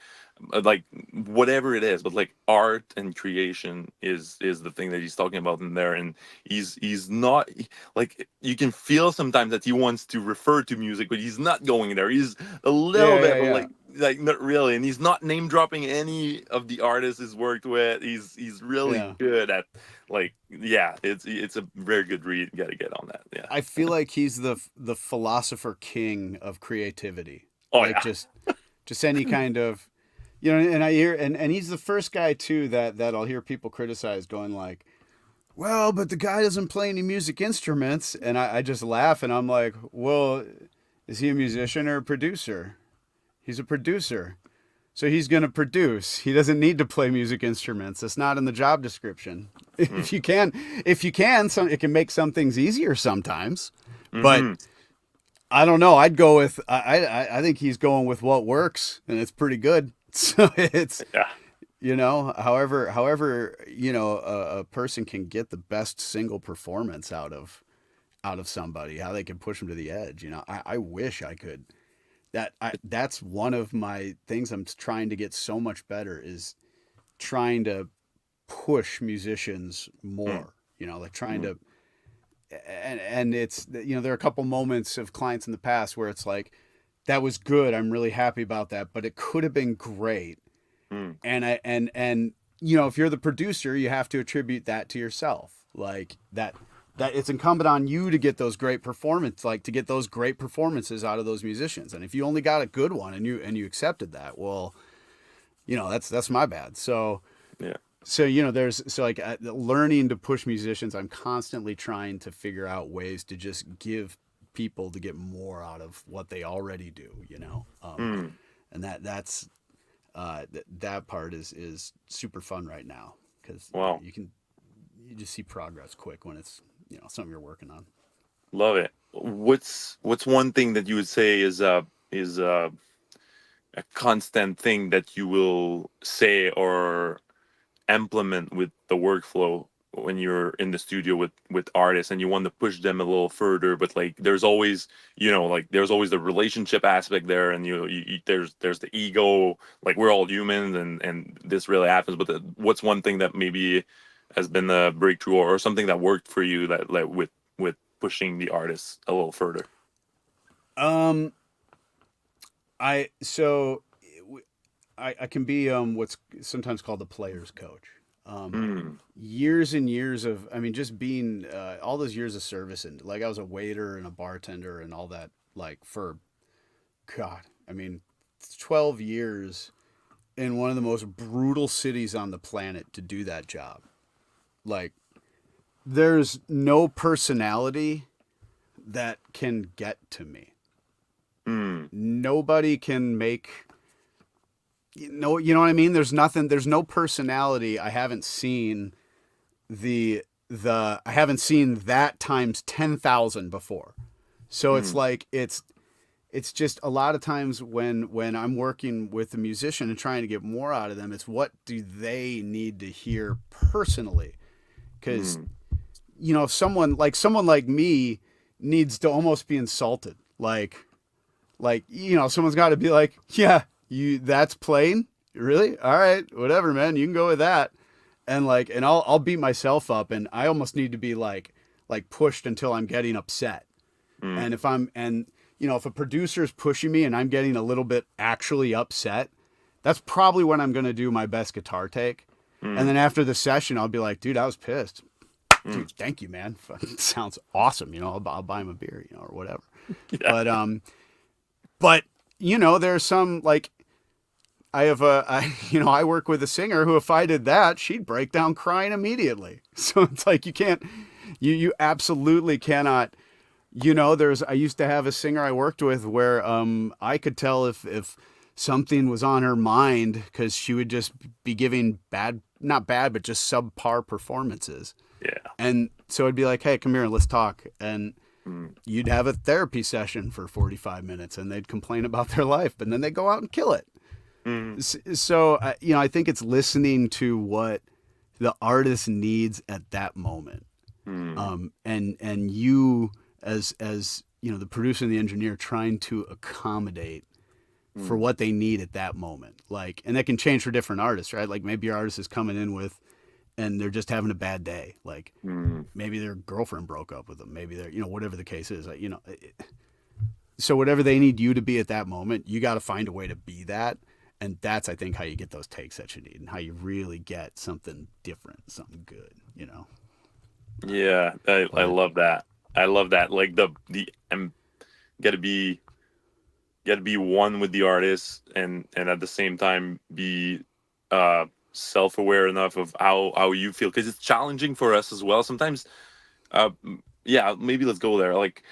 A: like whatever it is, but like art and creation is the thing that he's talking about in there. And he's not like, you can feel sometimes that he wants to refer to music, but he's not going there. He's a little
B: Yeah,
A: bit,
B: yeah,
A: but
B: yeah.
A: like not really. And he's not name dropping any of the artists he's worked with. He's really
B: Yeah.
A: good at, like, yeah. It's a very good read. You got to get on that. Yeah.
B: I feel like he's the philosopher king of creativity.
A: Oh
B: Like
A: yeah.
B: just any kind of and I hear and he's the first guy too that I'll hear people criticize going like, well, but the guy doesn't play any music instruments, and I just laugh and I'm like, well, is he a musician or a producer? He's a producer. So he's going to produce. He doesn't need to play music instruments. It's not in the job description.
A: Mm.
B: If you can, it can make some things easier sometimes. But
A: Hmm.
B: I don't know. I'd go with. I think he's going with what works, and it's pretty good. So it's
A: Yeah.
B: however a person can get the best single performance out of somebody, how they can push them to the edge. I wish I could. That's one of my things I'm trying to get so much better is trying to push musicians
A: Mm,
B: more. Like trying
A: mm,
B: to, and it's there are a couple moments of clients in the past where it's like that was good. I'm really happy about that, but it could have been great.
A: mm,
B: And if you're the producer, you have to attribute that to yourself. Like that it's incumbent on you to get those great performance, like to get those great performances out of those musicians. And if you only got a good one and you accepted that, well, that's my bad.
A: yeah.
B: There's like learning to push musicians. I'm constantly trying to figure out ways to just give people to get more out of what they already do.
A: Mm,
B: And that part is super fun right now because
A: wow.
B: you just see progress quick when it's something you're working on.
A: Love it. What's one thing that you would say is a constant thing that you will say or implement with the workflow when you're in the studio with artists and you want to push them a little further, but like there's always like there's always the relationship aspect there, and there's the ego, like we're all humans, and this really happens. But what's one thing that maybe has been a breakthrough, or something that worked for you, that like with pushing the artists a little further?
B: Um, I so I can be what's sometimes called the player's coach. Um,
A: Mm,
B: Years and years of just being all those years of service, and like I was a waiter and a bartender and all that, like for God, 12 years in one of the most brutal cities on the planet to do that job. Like there's no personality that can get to me.
A: mm,
B: Nobody can make you know what I mean? There's no personality I haven't seen the I haven't seen that times 10,000 before. So it's
A: mm,
B: like it's just a lot of times when I'm working with a musician and trying to get more out of them, it's what do they need to hear personally? Cuz
A: mm,
B: if someone like me needs to almost be insulted. Like someone's got to be like, yeah, you that's plain, really, all right, whatever, man, you can go with that. And I'll beat myself up, and I almost need to be like pushed until I'm getting upset.
A: mm,
B: And if a producer's pushing me and I'm getting a little bit actually upset, that's probably when I'm going to do my best guitar take. And
A: mm,
B: then after the session, I'll be like, dude, I was pissed.
A: mm.
B: Dude, thank you, man. Sounds awesome. I'll buy him a beer, or whatever.
A: Yeah.
B: But there's some like I have I work with a singer who, if I did that, she'd break down crying immediately. So it's like you can't, you absolutely cannot. I used to have a singer I worked with where I could tell if something was on her mind because she would just be giving bad, not bad, but just subpar performances.
A: Yeah.
B: And so I'd be like, hey, come here and let's talk. And
A: Mm,
B: you'd have a therapy session for 45 minutes and they'd complain about their life, but then they go out and kill it.
A: mm,
B: So, I think it's listening to what the artist needs at that moment.
A: mm,
B: And you as the producer and the engineer trying to accommodate for
A: mm,
B: what they need at that moment. Like, and that can change for different artists, right? Like maybe your artist is coming in with, and they're just having a bad day. Like
A: mm.
B: maybe their girlfriend broke up with them. Maybe they're, whatever the case is, so whatever they need you to be at that moment, you got to find a way to be that. And that's, I think, how you get those takes that you need and how you really get something different, something good.
A: Yeah, I
B: But
A: love that. I love that. Like the gotta be gotta be one with the artist, and at the same time be uh self-aware enough of how you feel, because it's challenging for us as well sometimes. Yeah, maybe let's go there. Like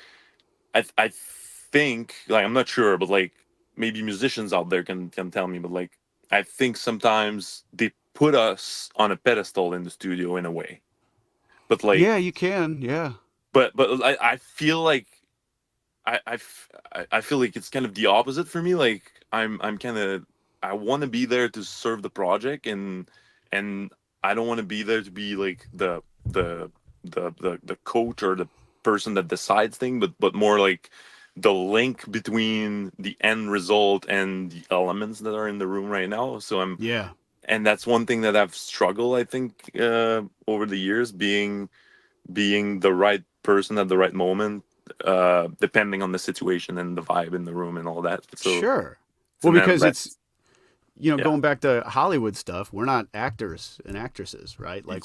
A: I think, like, I'm not sure, but like maybe musicians out there can tell me, but like I think sometimes they put us on a pedestal in the studio in a way. But like
B: yeah, you can. Yeah.
A: but I feel like I feel like it's kind of the opposite for me. Like I'm kind of, I want to be there to serve the project, and I don't want to be there to be like the coach or the person that decides things, but more like the link between the end result and the elements that are in the room right now. So I'm
B: Yeah.
A: and that's one thing that I've struggled, I think, over the years, being the right person at the right moment, depending on the situation and the vibe in the room and all that. So
B: Sure.
A: it's a
B: Well,
A: never
B: because
A: right.
B: it's
A: Yeah.
B: going back to Hollywood stuff, we're not actors and actresses, right? Like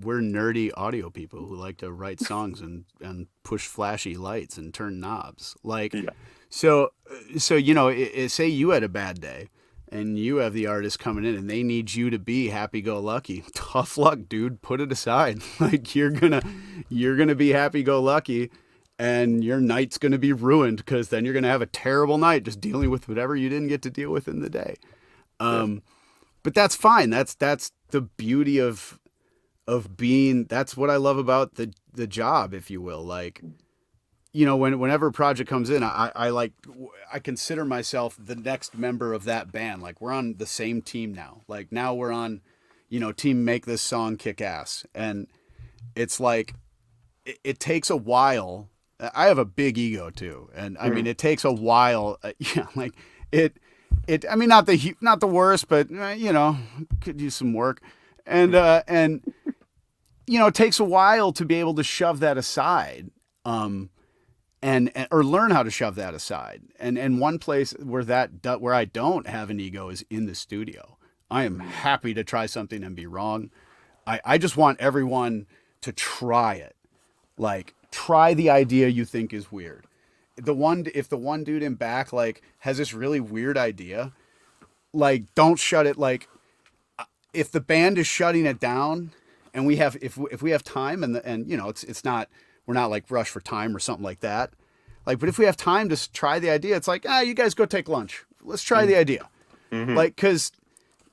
B: we're nerdy audio people who like to write songs and push flashy lights and turn knobs. Like
A: Yeah.
B: so say you had a bad day and you have the artist coming in and they need you to be happy go lucky. Tough luck, dude. Put it aside. Like you're gonna be happy go lucky and your night's going to be ruined because then you're going to have a terrible night just dealing with whatever you didn't get to deal with in the day.
A: Yeah.
B: But that's fine. That's the beauty of being. That's what I love about the job, if you will. Like whenever a project comes in, I consider myself the next member of that band. Like we're on the same team now. Like now we're on, team make this song kick ass, and it's like it takes a while. I have a big ego too, and I mean
A: Mhm.
B: it takes a while. Yeah, like it I mean not the worst, but could use some work, and it takes a while to be able to shove that aside, and or learn how to shove that aside. And one place where I don't have an ego is in the studio. I am happy to try something and be wrong. I just want everyone to try it. Like try the idea you think is weird. If the one dude in back like has this really weird idea, like don't shut it. Like if the band is shutting it down and if we have time and it's not, we're not like rush for time or something like that. Like but if we have time to try the idea, it's like, you guys go take lunch, let's try the idea.
A: Mhm.
B: Like because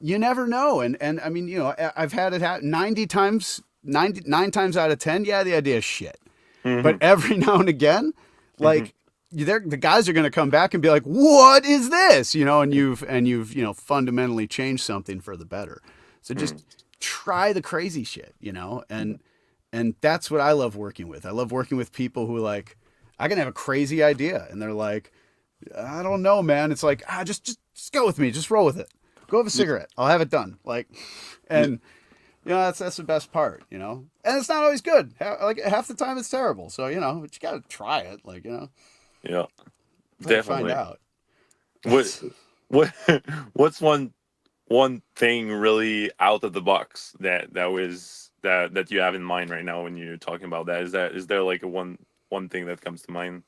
B: you never know. And I mean, I've had it happen 99 times out of 10, yeah, the idea is shit. But
A: Mhm.
B: every now and again,
A: Mhm.
B: like the guys are going to come back and be like, "What is this?" And you've fundamentally changed something for the better. So just
A: Mhm.
B: try the crazy shit, and that's what I love working with. I love working with people who like I can have a crazy idea, and they're like, "I don't know, man." It's like, just go with me, just roll with it. Go have a
A: Yeah.
B: cigarette. I'll have it done. Like,
A: Yeah.
B: and that's the best part, and it's not always good. Like half the time it's terrible. So but you gotta try it. Like
A: Yeah.
B: try to find
A: Definitely.
B: out.
A: What
B: That's
A: what what's one thing really out of the box that you have in mind right now when you're talking about that? Is there like a one thing that comes to mind?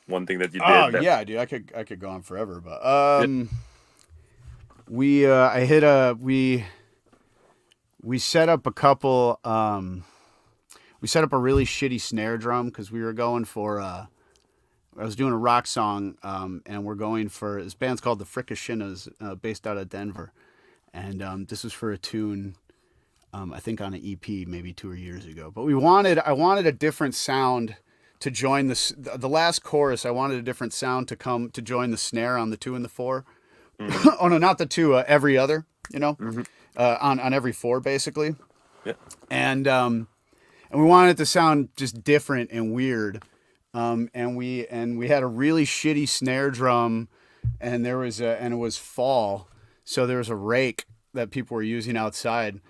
A: One thing that you
B: oh
A: did that
B: yeah, dude. I could go on forever, but
A: yeah.
B: we I hit a we set up a couple. We set up a really shitty snare drum because we were going for. I was doing a rock song, and we're going for this band's called the Fricashinas, based out of Denver, and this was for a tune. I think on an EP maybe 2 years ago, but I wanted a different sound to join the last chorus. I wanted a different sound to come to join the snare on the 2 and the 4.
A: Mhm.
B: Oh no, not the 2. Every other,
A: Mhm.
B: on every 4 basically,
A: Yeah.
B: and we wanted it to sound just different and weird. And we had a really shitty snare drum, and it was fall, so there was a rake that people were using outside,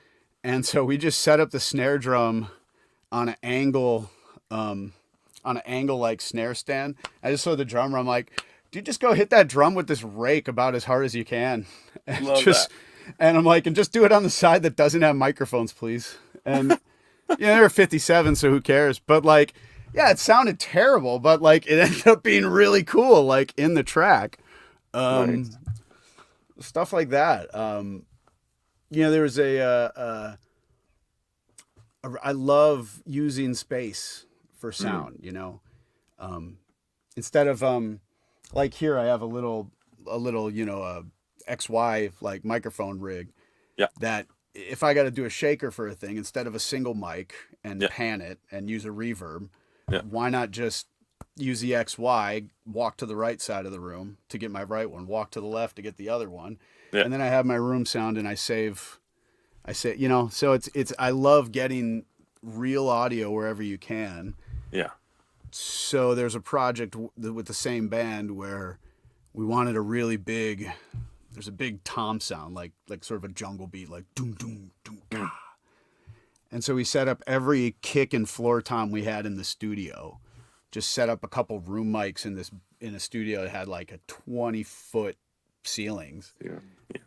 B: and so we just set up the snare drum on an angle, um, like snare stand. I just saw the drummer. I'm like, dude, just go hit that drum with this rake about as hard as you can, and
A: Love that.
B: I'm like, and just do it on the side that doesn't have microphones, please. And they're 57, so who cares? But like, yeah, it sounded terrible, but like it ended up being really cool, like in the track. Um,
A: Nice.
B: Stuff like that. There was I love using space for
A: Mm.
B: sound. Instead of like here, I have a little XY like microphone rig
A: Yeah.
B: that if I got to do a shaker for a thing, instead of a single mic and
A: Yeah.
B: pan it and use a reverb,
A: Yeah.
B: why not just use the XY, walk to the right side of the room to get my right one, walk to the left to get the other one,
A: Yeah.
B: and then I have my room sound and I say, so I love getting real audio wherever you can,
A: Yeah.
B: So there's a project with the same band where we wanted a really big. There's a big tom sound, like sort of a jungle beat, like doom doom doom
A: Mm.
B: ka. And so we set up every kick and floor tom we had in the studio. Just set up a couple room mics in a studio that had like a 20-foot ceilings.
A: Yeah.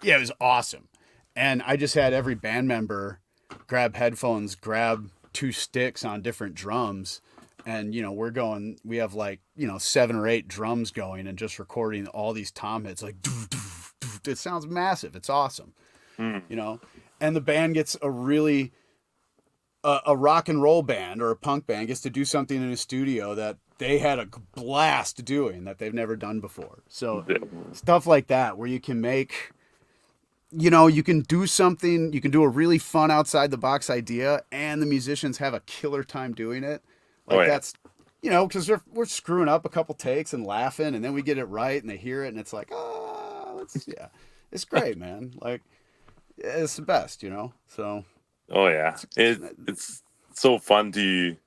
B: Yeah, it was awesome. And I just had every band member grab headphones, grab two sticks on different drums, and we have like 7 or 8 drums going, and just recording all these tom hits like doo, doo, doo. It sounds massive. It's awesome,
A: Mm.
B: you know. And the band gets a rock and roll band or a punk band gets to do something in a studio that they had a blast doing that they've never done before. So stuff like that where you can make you can do something, you can do a really fun outside the box idea and the musicians have a killer time doing it.
A: Oh
B: Like
A: yeah.
B: that's because we're screwing up a couple takes and laughing, and then we get it right and they hear it and it's like, it's great, man. Like it's the best. So
A: Oh yeah. It's so fun to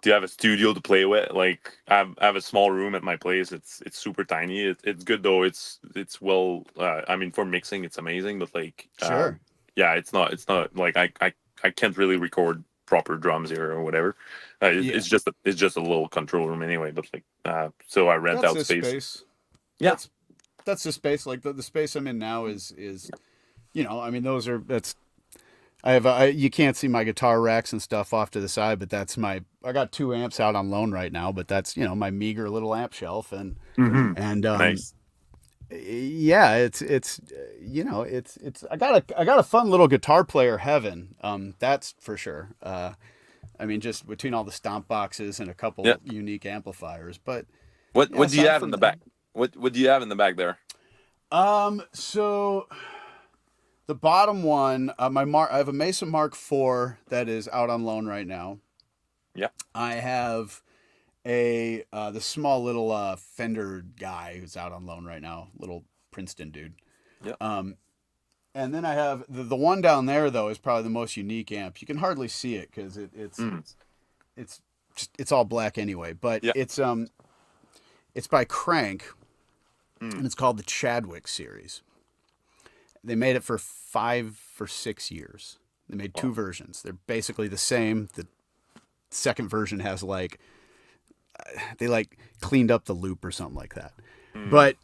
A: have a studio to play with. Like I have a small room at my place. It's super tiny. It's good though. It's well. I mean, for mixing, it's amazing. But like,
B: sure.
A: yeah, it's not like I can't really record proper drums here or whatever.
B: Yeah.
A: It's just a little control room anyway. But like, so I rent
B: That's
A: out
B: this
A: space.
B: space.
A: Yeah.
B: That's the space. Like the space I'm in now is I mean those are that's I have you can't see my guitar racks and stuff off to the side, but I got 2 amps out on loan right now, but that's my meager little amp shelf.
A: Hmm.
B: And
A: Nice.
B: yeah, it's I got a fun little guitar player heaven. That's for sure. I mean, just between all the stomp boxes and a
A: Yeah.
B: couple unique amplifiers, but yeah,
A: What do you
B: aside
A: have in
B: from
A: the
B: that.
A: back? What do you have in the back there?
B: So the bottom one, I have a Mesa Mark IV that is out on loan right now.
A: Yeah.
B: I have a the small little Fender guy who's out on loan right now, little Princeton dude.
A: Yeah.
B: And then I have the one down there though is probably the most unique amp. You can hardly see it because
A: Mm.
B: it's it's all black anyway. But
A: Yeah.
B: it's by Crank
A: Mm.
B: and it's called the Chadwick series. They made it for 5 or 6 years. They made two
A: Wow.
B: versions. They're basically the same. The second version has they cleaned up the loop or something like that.
A: Mm.
B: But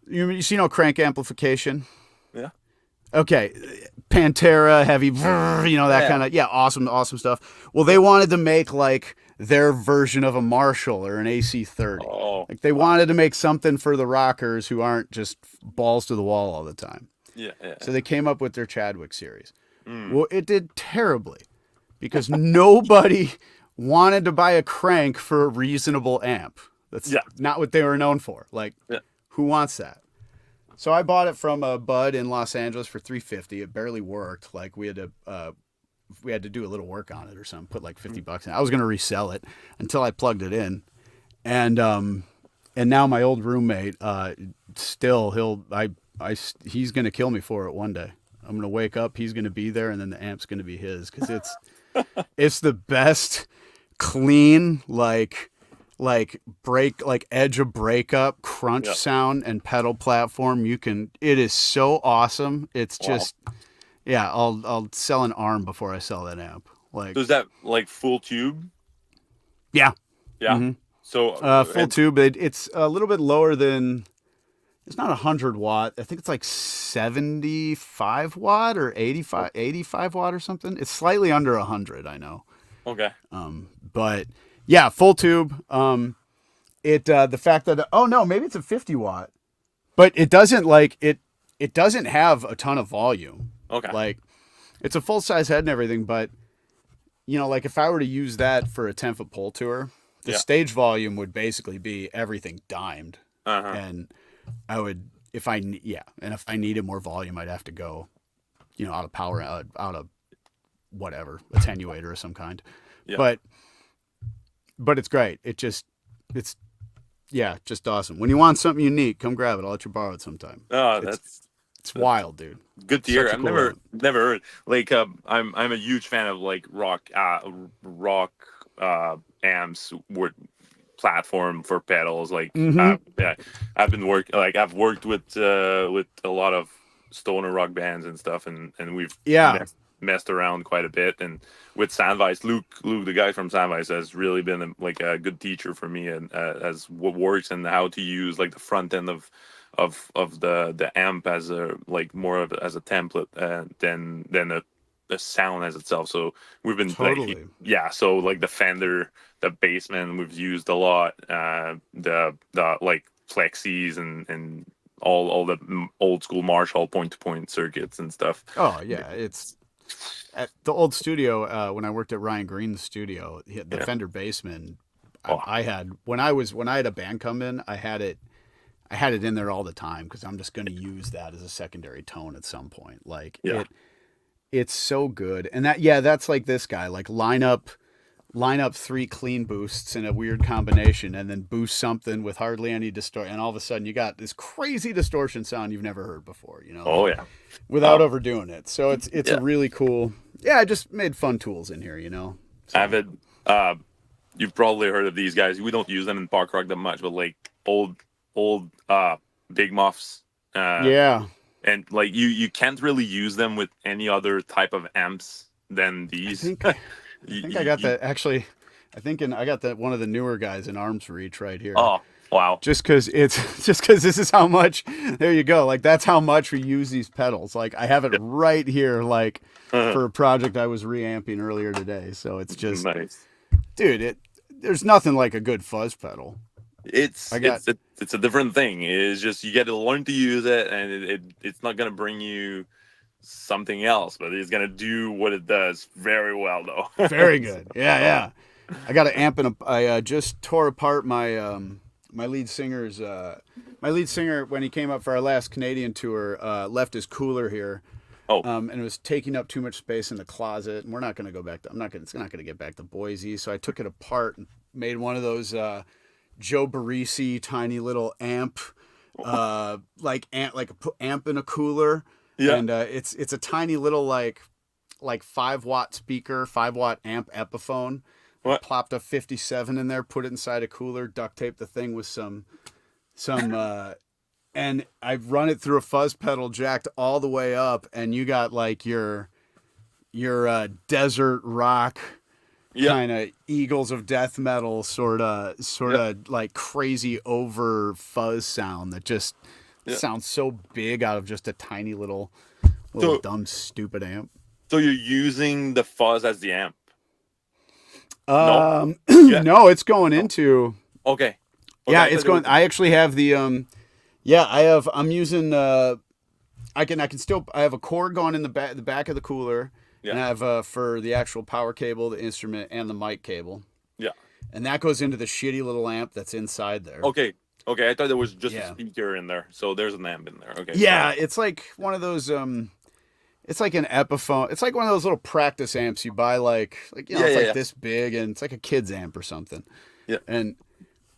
B: you see no crank amplification.
A: Yeah.
B: Okay, Pantera, heavy, that
A: Yeah.
B: kind of awesome stuff. Well, they wanted to make like their version of a Marshall or an AC-30.
A: Oh.
B: Like they
A: Wow.
B: wanted to make something for the rockers who aren't just balls to the wall all the time.
A: Yeah. Yeah.
B: So they came up with their Chadwick series.
A: Mm.
B: Well, it did terribly because nobody wanted to buy a crank for a reasonable amp. That's
A: Yeah.
B: not what they were known for. Like,
A: Yeah.
B: who wants that? So I bought it from a bud in Los Angeles for $350. It barely worked. Like we had to do a little work on it or something. Put like $50 in. I was gonna resell it until I plugged it in, and now my old roommate still he's gonna kill me for it one day. I'm gonna wake up. He's gonna be there, and then the amp's gonna be his because it's the best clean like edge of breakup crunch
A: Yeah.
B: sound and pedal platform it is so awesome. It's
A: Wow.
B: just yeah, I'll sell an arm before I sell that amp. Like
A: So is that like full tube?
B: yeah.
A: Yeah.
B: Hmm.
A: So
B: Full tube. It's a little bit lower than it's not 100 watt. I think it's like 75 watt or 85 watt or something. It's slightly under 100, I know.
A: okay.
B: But yeah, full tube. The fact that oh no, maybe it's a 50 watt, but it doesn't it doesn't have a ton of volume.
A: Okay.
B: Like it's a full size head and everything, but like if I were to use that for a 10-foot pole tour, the
A: Yeah.
B: stage volume would basically be everything dimed,
A: Uh-huh.
B: and I would if I needed more volume, I'd have to go, out of power, out of whatever attenuator of some kind,
A: Yeah.
B: but it's great. It's just awesome. When you want something unique, come grab it. I'll let you borrow it sometime.
A: Oh,
B: It's wild, dude.
A: good to hear.
B: Such a
A: I've
B: cool
A: never
B: amp.
A: never heard like I'm a huge fan of like rock amps were platform for pedals. Like
B: Mm-hmm.
A: yeah, I've worked with a lot of stoner rock bands and stuff, and we've
B: Yeah,
A: messed around quite a bit. And with Sandvice, Luke, the guy from Sandvice, has really been like a good teacher for me, and as what works and how to use like the front end of the amp as a like more of as a template than a sound as itself. So we've been like,
B: totally.
A: yeah, so like the Fender, the Bassman we've used a lot, the like Plexis and all the old school Marshall point to point circuits and stuff.
B: Oh yeah, it's at the old studio when I worked at Ryan Green's studio. The
A: Yeah.
B: Fender Bassman
A: Oh,
B: I had when I had a band come in, I had it in there all the time because I'm just going to use that as a secondary tone at some point. Like
A: yeah.
B: it's so good, and that's like this guy. Like line up three clean boosts in a weird combination, and then boost something with hardly any distortion, and all of a sudden you got this crazy distortion sound you've never heard before.
A: Oh, yeah.
B: Without overdoing it. So it's a
A: Yeah.
B: really cool. Yeah, I just made fun tools in here. So
A: Avid. You've probably heard of these guys. We don't use them in park rock that much, but like old big muffs.
B: yeah,
A: And like you can't really use them with any other type of amps than
B: I
A: these.
B: think I think I got
A: You
B: that actually. I got that one of the newer guys in arm's reach right here.
A: oh wow.
B: Just because this is how much. There you go. Like that's how much we use these pedals. Like I have it
A: Yeah.
B: right here. Like
A: Uh,
B: for a project I was reamping earlier today. So it's just,
A: nice.
B: dude. There's nothing like a good fuzz pedal.
A: It's
B: I got
A: it's a, it's a different thing. It's just you get to learn to use it, and it's not gonna bring you something else, but it's gonna do what it does very well, though.
B: very good. Yeah,
A: Oh,
B: yeah. I got an amp and I just tore apart my lead singer's my lead singer when he came up for our last Canadian tour left his cooler here.
A: oh,
B: And it was taking up too much space in the closet, and we're not going to go back to. I'm not going. It's not going to get back to Boise, so I took it apart and made one of those Joe Barresi tiny little amp, like a amp in a cooler,
A: yeah.
B: and it's a tiny little like 5 watt speaker, 5 watt amp Epiphone. I
A: What?
B: plopped a 57 in there, put it inside a cooler, duct taped the thing with some and I've run it through a fuzz pedal jacked all the way up, and you got like your desert rock
A: Yeah.
B: kind of Eagles of death metal sort of
A: Yeah.
B: like crazy over fuzz sound that just
A: Yeah.
B: sounds so big out of just a tiny little
A: So
B: dumb stupid amp.
A: so you're using the fuzz as the amp? No. Yeah.
B: No, it's going
A: Oh,
B: into
A: okay. Okay.
B: yeah,
A: I
B: it's
A: thought it was.
B: going. I actually have the yeah, I'm using I can still I have a cord going in the back of the cooler, and
A: Yeah.
B: I have for the actual power cable, the instrument, and the mic cable,
A: Yeah.
B: and that goes into the shitty little amp that's inside there.
A: Okay. Okay. I thought there was just a
B: Yeah,
A: speaker in there, so there's an amp in there. Okay.
B: yeah,
A: Sorry.
B: it's like one of those it's like an Epiphone. It's like one of those little practice amps you buy like
A: Yeah.
B: it's
A: Yeah.
B: like
A: Yeah.
B: this big, and it's like a kid's amp or something.
A: Yeah.
B: And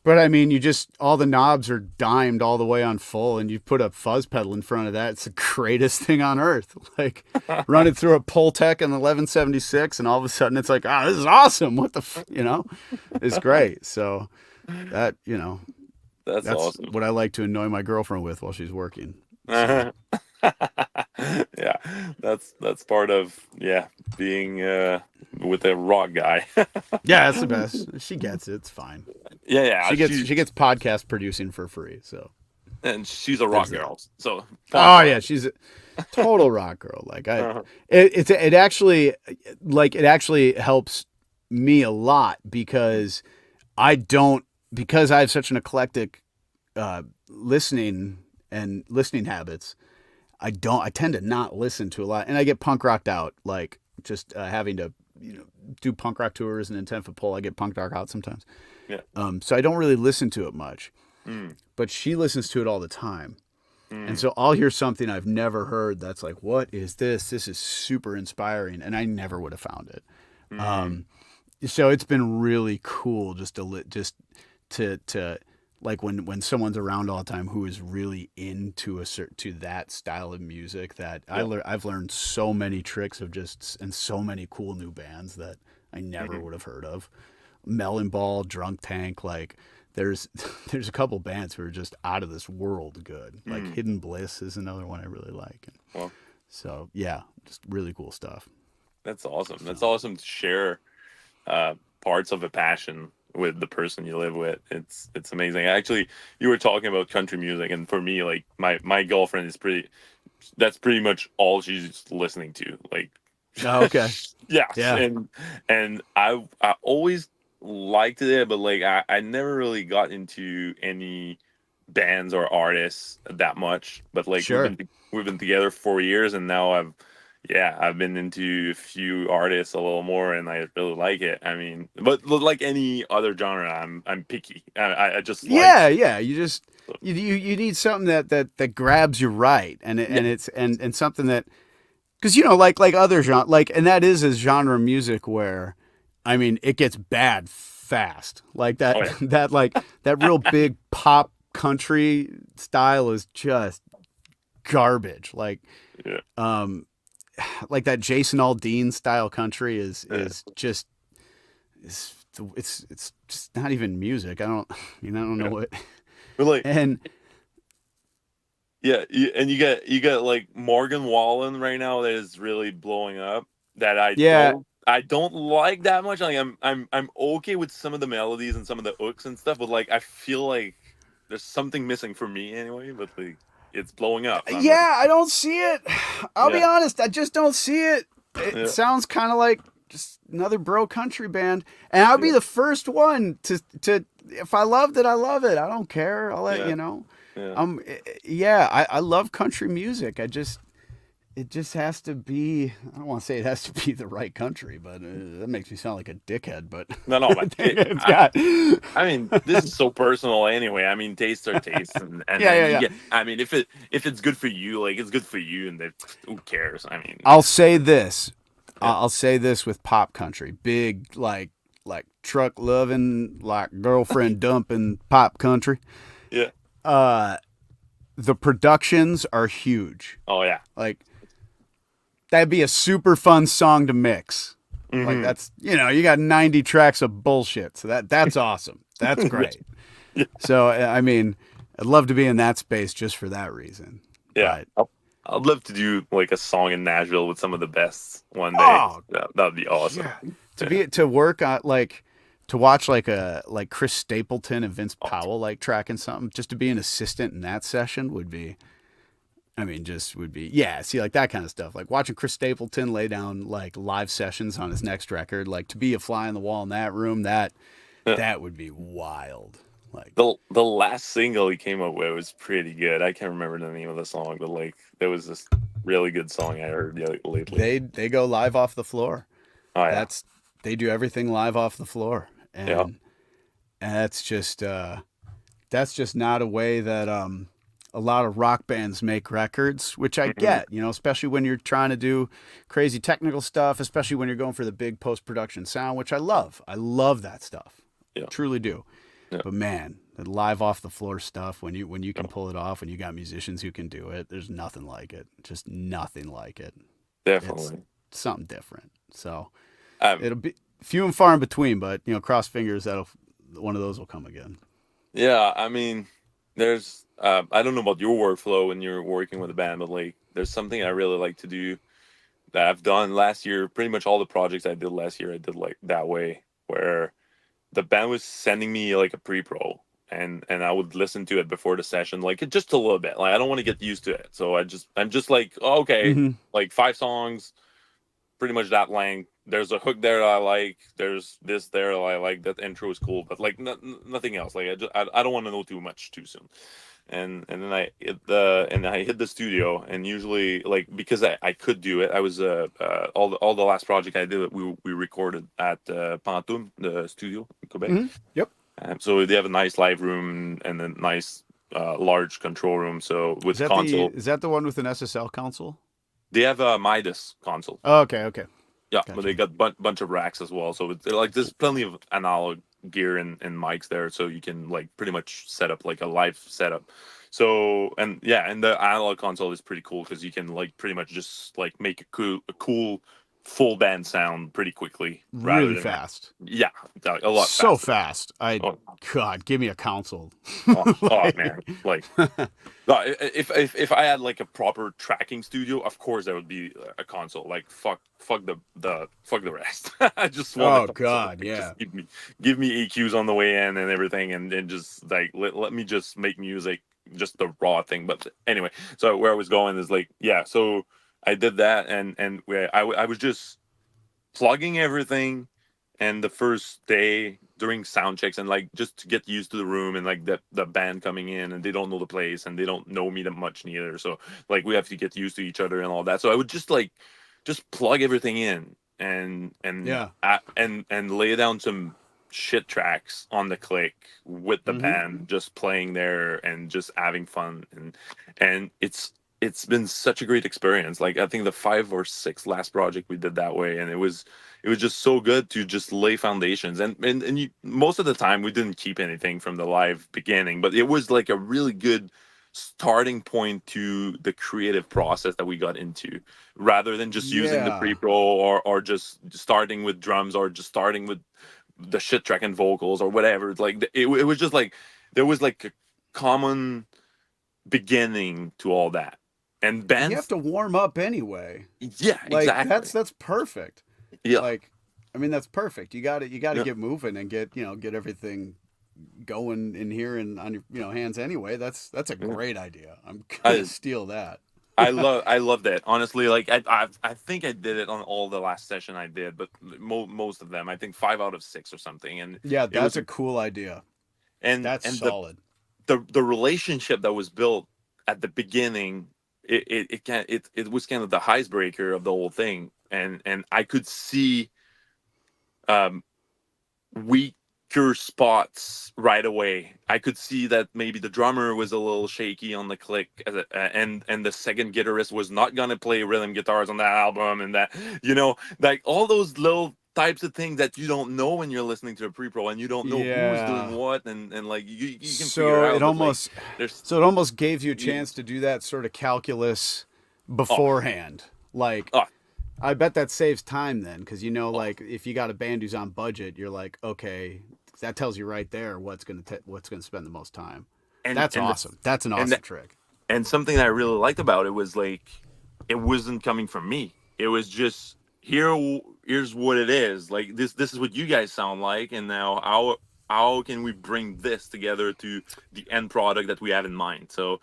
B: but I mean, you just all the knobs are dimed all the way on full, and you put a fuzz pedal in front of that. It's the greatest thing on earth. Like run it through a Pultec and 1176, and all of a sudden it's like, this is awesome. What it's great. So that
A: That's
B: that's
A: awesome.
B: what I like to annoy my girlfriend with while she's working. So
A: Uh-huh. Yeah, that's part of being with a rock guy.
B: yeah, that's the best. She gets it. It's fine.
A: Yeah, yeah.
B: She gets podcast producing for free. So
A: And she's a
B: there's
A: rock
B: that.
A: girl, so fun
B: Oh
A: for
B: yeah,
A: her.
B: she's a total rock girl. Like
A: Uh-huh.
B: it actually it actually helps me a lot because because I have such an eclectic listening habits. I tend to not listen to a lot, and I get punk rocked out. Like just having to do punk rock tours and in 10 foot pole, I get punk rocked out sometimes.
A: Yeah.
B: So I don't really listen to it much,
A: Mm,
B: but she listens to it all the time. And
A: mm,
B: so I'll hear something I've never heard that's like, what is this? This is super inspiring. And I never would have found it.
A: mm.
B: So it's been really cool just to like when someone's around all the time who is really into to that style of music that
A: Yeah.
B: I've learned so many tricks of and so many cool new bands that I never
A: Mhm.
B: would have heard of. Melon Ball, Drunk Tank. Like there's there's a couple bands who are just out of this world good. Like
A: Mm.
B: Hidden Bliss is another one I really like.
A: Well,
B: So yeah, just really cool stuff.
A: that's awesome. That's
B: So
A: awesome to share uh, parts of a passion with the person you live with. It's amazing. Actually, you were talking about country music, and for me, like my girlfriend is pretty. That's pretty much all she's listening to. Like,
B: oh, okay,
A: yes,
B: yeah,
A: and I always liked it, but like I never really got into any bands or artists that much. But like
B: sure.
A: we've been together 4 years, and now I've been into a few artists a little more, and I really like it. I mean, but like any other genre, I'm picky. I just like
B: Yeah, yeah. You just you need something that grabs you right,
A: yeah,
B: and it's and something that because like other genre like and that is a genre of music where I mean it gets bad fast like that
A: oh yeah,
B: that real big pop country style is just garbage
A: yeah,
B: um like that Jason Aldean style country
A: yeah.
B: is just is it's just not even music. I don't know
A: Yeah.
B: what
A: But like
B: and
A: yeah, and you got like Morgan Wallen right now that is really blowing up. That
B: yeah.
A: I don't like that much. Like I'm okay with some of the melodies and some of the hooks and stuff, but like I feel like there's something missing for me anyway. But like it's blowing up. I'm like
B: Yeah, I don't see it. I'll be
A: yeah,
B: honest, I just don't see it. It
A: yeah,
B: sounds kind of like just another bro country band, and I'll be
A: yeah,
B: the first one to if I loved it, I love it. I don't care. I'll let
A: yeah,
B: you know.
A: yeah,
B: Yeah, I love country music. I just it just has to be. I don't want to say it has to be the right country, but that makes me sound like a dickhead. But
A: no, no, but
B: it's got.
A: I mean, this is so personal anyway. I mean, tastes are tastes, and
B: Yeah,
A: then
B: yeah,
A: you
B: yeah.
A: get. I mean, if it's good for you, like it's good for you, and then who cares? I mean,
B: I'll say this.
A: yeah,
B: I'll say this with pop country, big like truck loving, like girlfriend dumping pop country.
A: yeah.
B: Uh, the productions are huge.
A: Oh yeah.
B: Like that'd be a super fun song to mix. Like
A: Hmm.
B: that's you got 90 tracks of bullshit. So that's awesome. That's
A: Yeah,
B: great.
A: yeah,
B: So I mean, I'd love to be in that space just for that reason.
A: yeah.
B: But
A: I'd love to do like a song in Nashville with some of the best one day.
B: oh
A: That'd be awesome.
B: yeah,
A: Yeah.
B: to work on like to watch like Chris Stapleton and Vince
A: Oh,
B: Powell like tracking something just to be an assistant in that session would be would be yeah, see like that kind of stuff. Like watching Chris Stapleton lay down like live sessions on his next record, like to be a fly on the wall in that room,
A: yeah.
B: that would be wild. Like
A: The last single he came up with was pretty good. I can't remember the name of the song, but like there was this really good song I heard lately.
B: they go live off the floor.
A: Oh yeah,
B: That's they do everything live off the floor.
A: yeah.
B: And that's just not a way that a lot of rock bands make records, which I
A: Hmm.
B: get, especially when you're trying to do crazy technical stuff, especially when you're going for the big post production sound, which I love. I love that stuff,
A: Yeah,
B: truly do.
A: yeah.
B: But man, the live off the floor stuff when you can pull it off, when you got musicians who can do it, there's nothing like it. Just nothing like it. It's
A: Definitely.
B: something different. So
A: Um,
B: it'll be few and far in between, but cross fingers that'll one of those will come again.
A: yeah, I mean, there's I don't know about your workflow when you're working with a band, but like there's something I really like to do that I've done last year. Pretty much all the projects I did last year, I did like that way, where the band was sending me like a pre-pro, and I would listen to it before the session, like just a little bit. Like I don't want to get used to it, so I'm just like, oh, okay,
B: Mm-hmm.
A: like 5 songs, pretty much that length. There's a hook there that I like. There's this there that I like. That intro is cool, but like nothing else. Like I don't want to know too much too soon. And then I hit the studio, and usually like because I could do it. I was all the last project I did, we recorded at Pantoum, the studio in Quebec.
B: Mm-hmm. Yep.
A: So they have a nice live room and a nice large control room. So with console,
B: Is that the one with an SSL console?
A: they have a Midas console.
B: Oh, okay, okay,
A: Yeah, but they
B: gotcha.
A: got bunch of racks as well. So it's like there's plenty of analog gear and mics there, so you can like pretty much set up like a live setup. So and the analog console is pretty cool because you can like pretty much just like make a cool full band sound pretty quickly rather
B: Really
A: than
B: fast.
A: yeah, a lot
B: So
A: faster.
B: fast.
A: Oh,
B: God, give me a console.
A: oh
B: Like,
A: man, like if I had like a proper tracking studio, of course that would be a console. Like fuck the rest. I just want a
B: oh
A: console.
B: God,
A: Like,
B: yeah.
A: just give me EQs on the way in and everything, and just like let me just make music, just the raw thing. But anyway, so where I was going is like yeah, so I did that, and where I was just plugging everything, and the first day during sound checks and like just to get used to the room and like the band coming in and they don't know the place and they don't know me that much neither, so like we have to get used to each other and all that, so I would just like just plug everything in
B: Yeah.
A: and lay down some shit tracks on the click with the
B: Mm-hmm.
A: band just playing there and just having fun, and it's been such a great experience. Like I think the five or six last project we did that way, and it was just so good to just lay foundations, and you, most of the time we didn't keep anything from the live beginning, but it was like a really good starting point to the creative process that we got into, rather than just using the
B: Yeah.
A: pre-pro or just starting with drums or just starting with the shit track and vocals or whatever. It's like it was just like there was like a common beginning to all that, and
B: You have
A: bands,
B: to warm up anyway.
A: yeah,
B: Like
A: exactly,
B: that's perfect.
A: yeah,
B: Like, I mean, that's perfect. You got to
A: yeah.
B: get moving and get everything going in here and on your hands anyway. That's a
A: Yeah.
B: great idea. I'm gonna
A: I
B: steal that.
A: I love that, honestly. Like I think I did it on all the last session I did, but most of them, I think five out of six or something, and
B: Yeah,
A: it was
B: that's a cool idea. That's
A: and
B: solid.
A: the relationship that was built at the beginning, it was kind of the icebreaker of the whole thing, and I could see um weaker spots right away. I could see that maybe the drummer was a little shaky on the click, and the second guitarist was not gonna play rhythm guitars on that album, and that like all those little types of things that you don't know when you're listening to a pre-pro and you don't know who's doing
B: Yeah.
A: what, and like you can figure
B: So
A: out, but like there's
B: it almost gave you a
A: yeah,
B: chance to do that sort of calculus
A: oh
B: beforehand. Like,
A: oh
B: I bet that saves time then, because
A: oh
B: like if you got a band who's on budget, you're like, okay, that tells you right there what's gonna spend the most time.
A: and
B: That's awesome. That's an
A: and
B: awesome trick.
A: and something that I really liked about it was like it wasn't coming from me. It was just here's what it is. Like this is what you guys sound like, and now how can we bring this together to the end product that we have in mind? So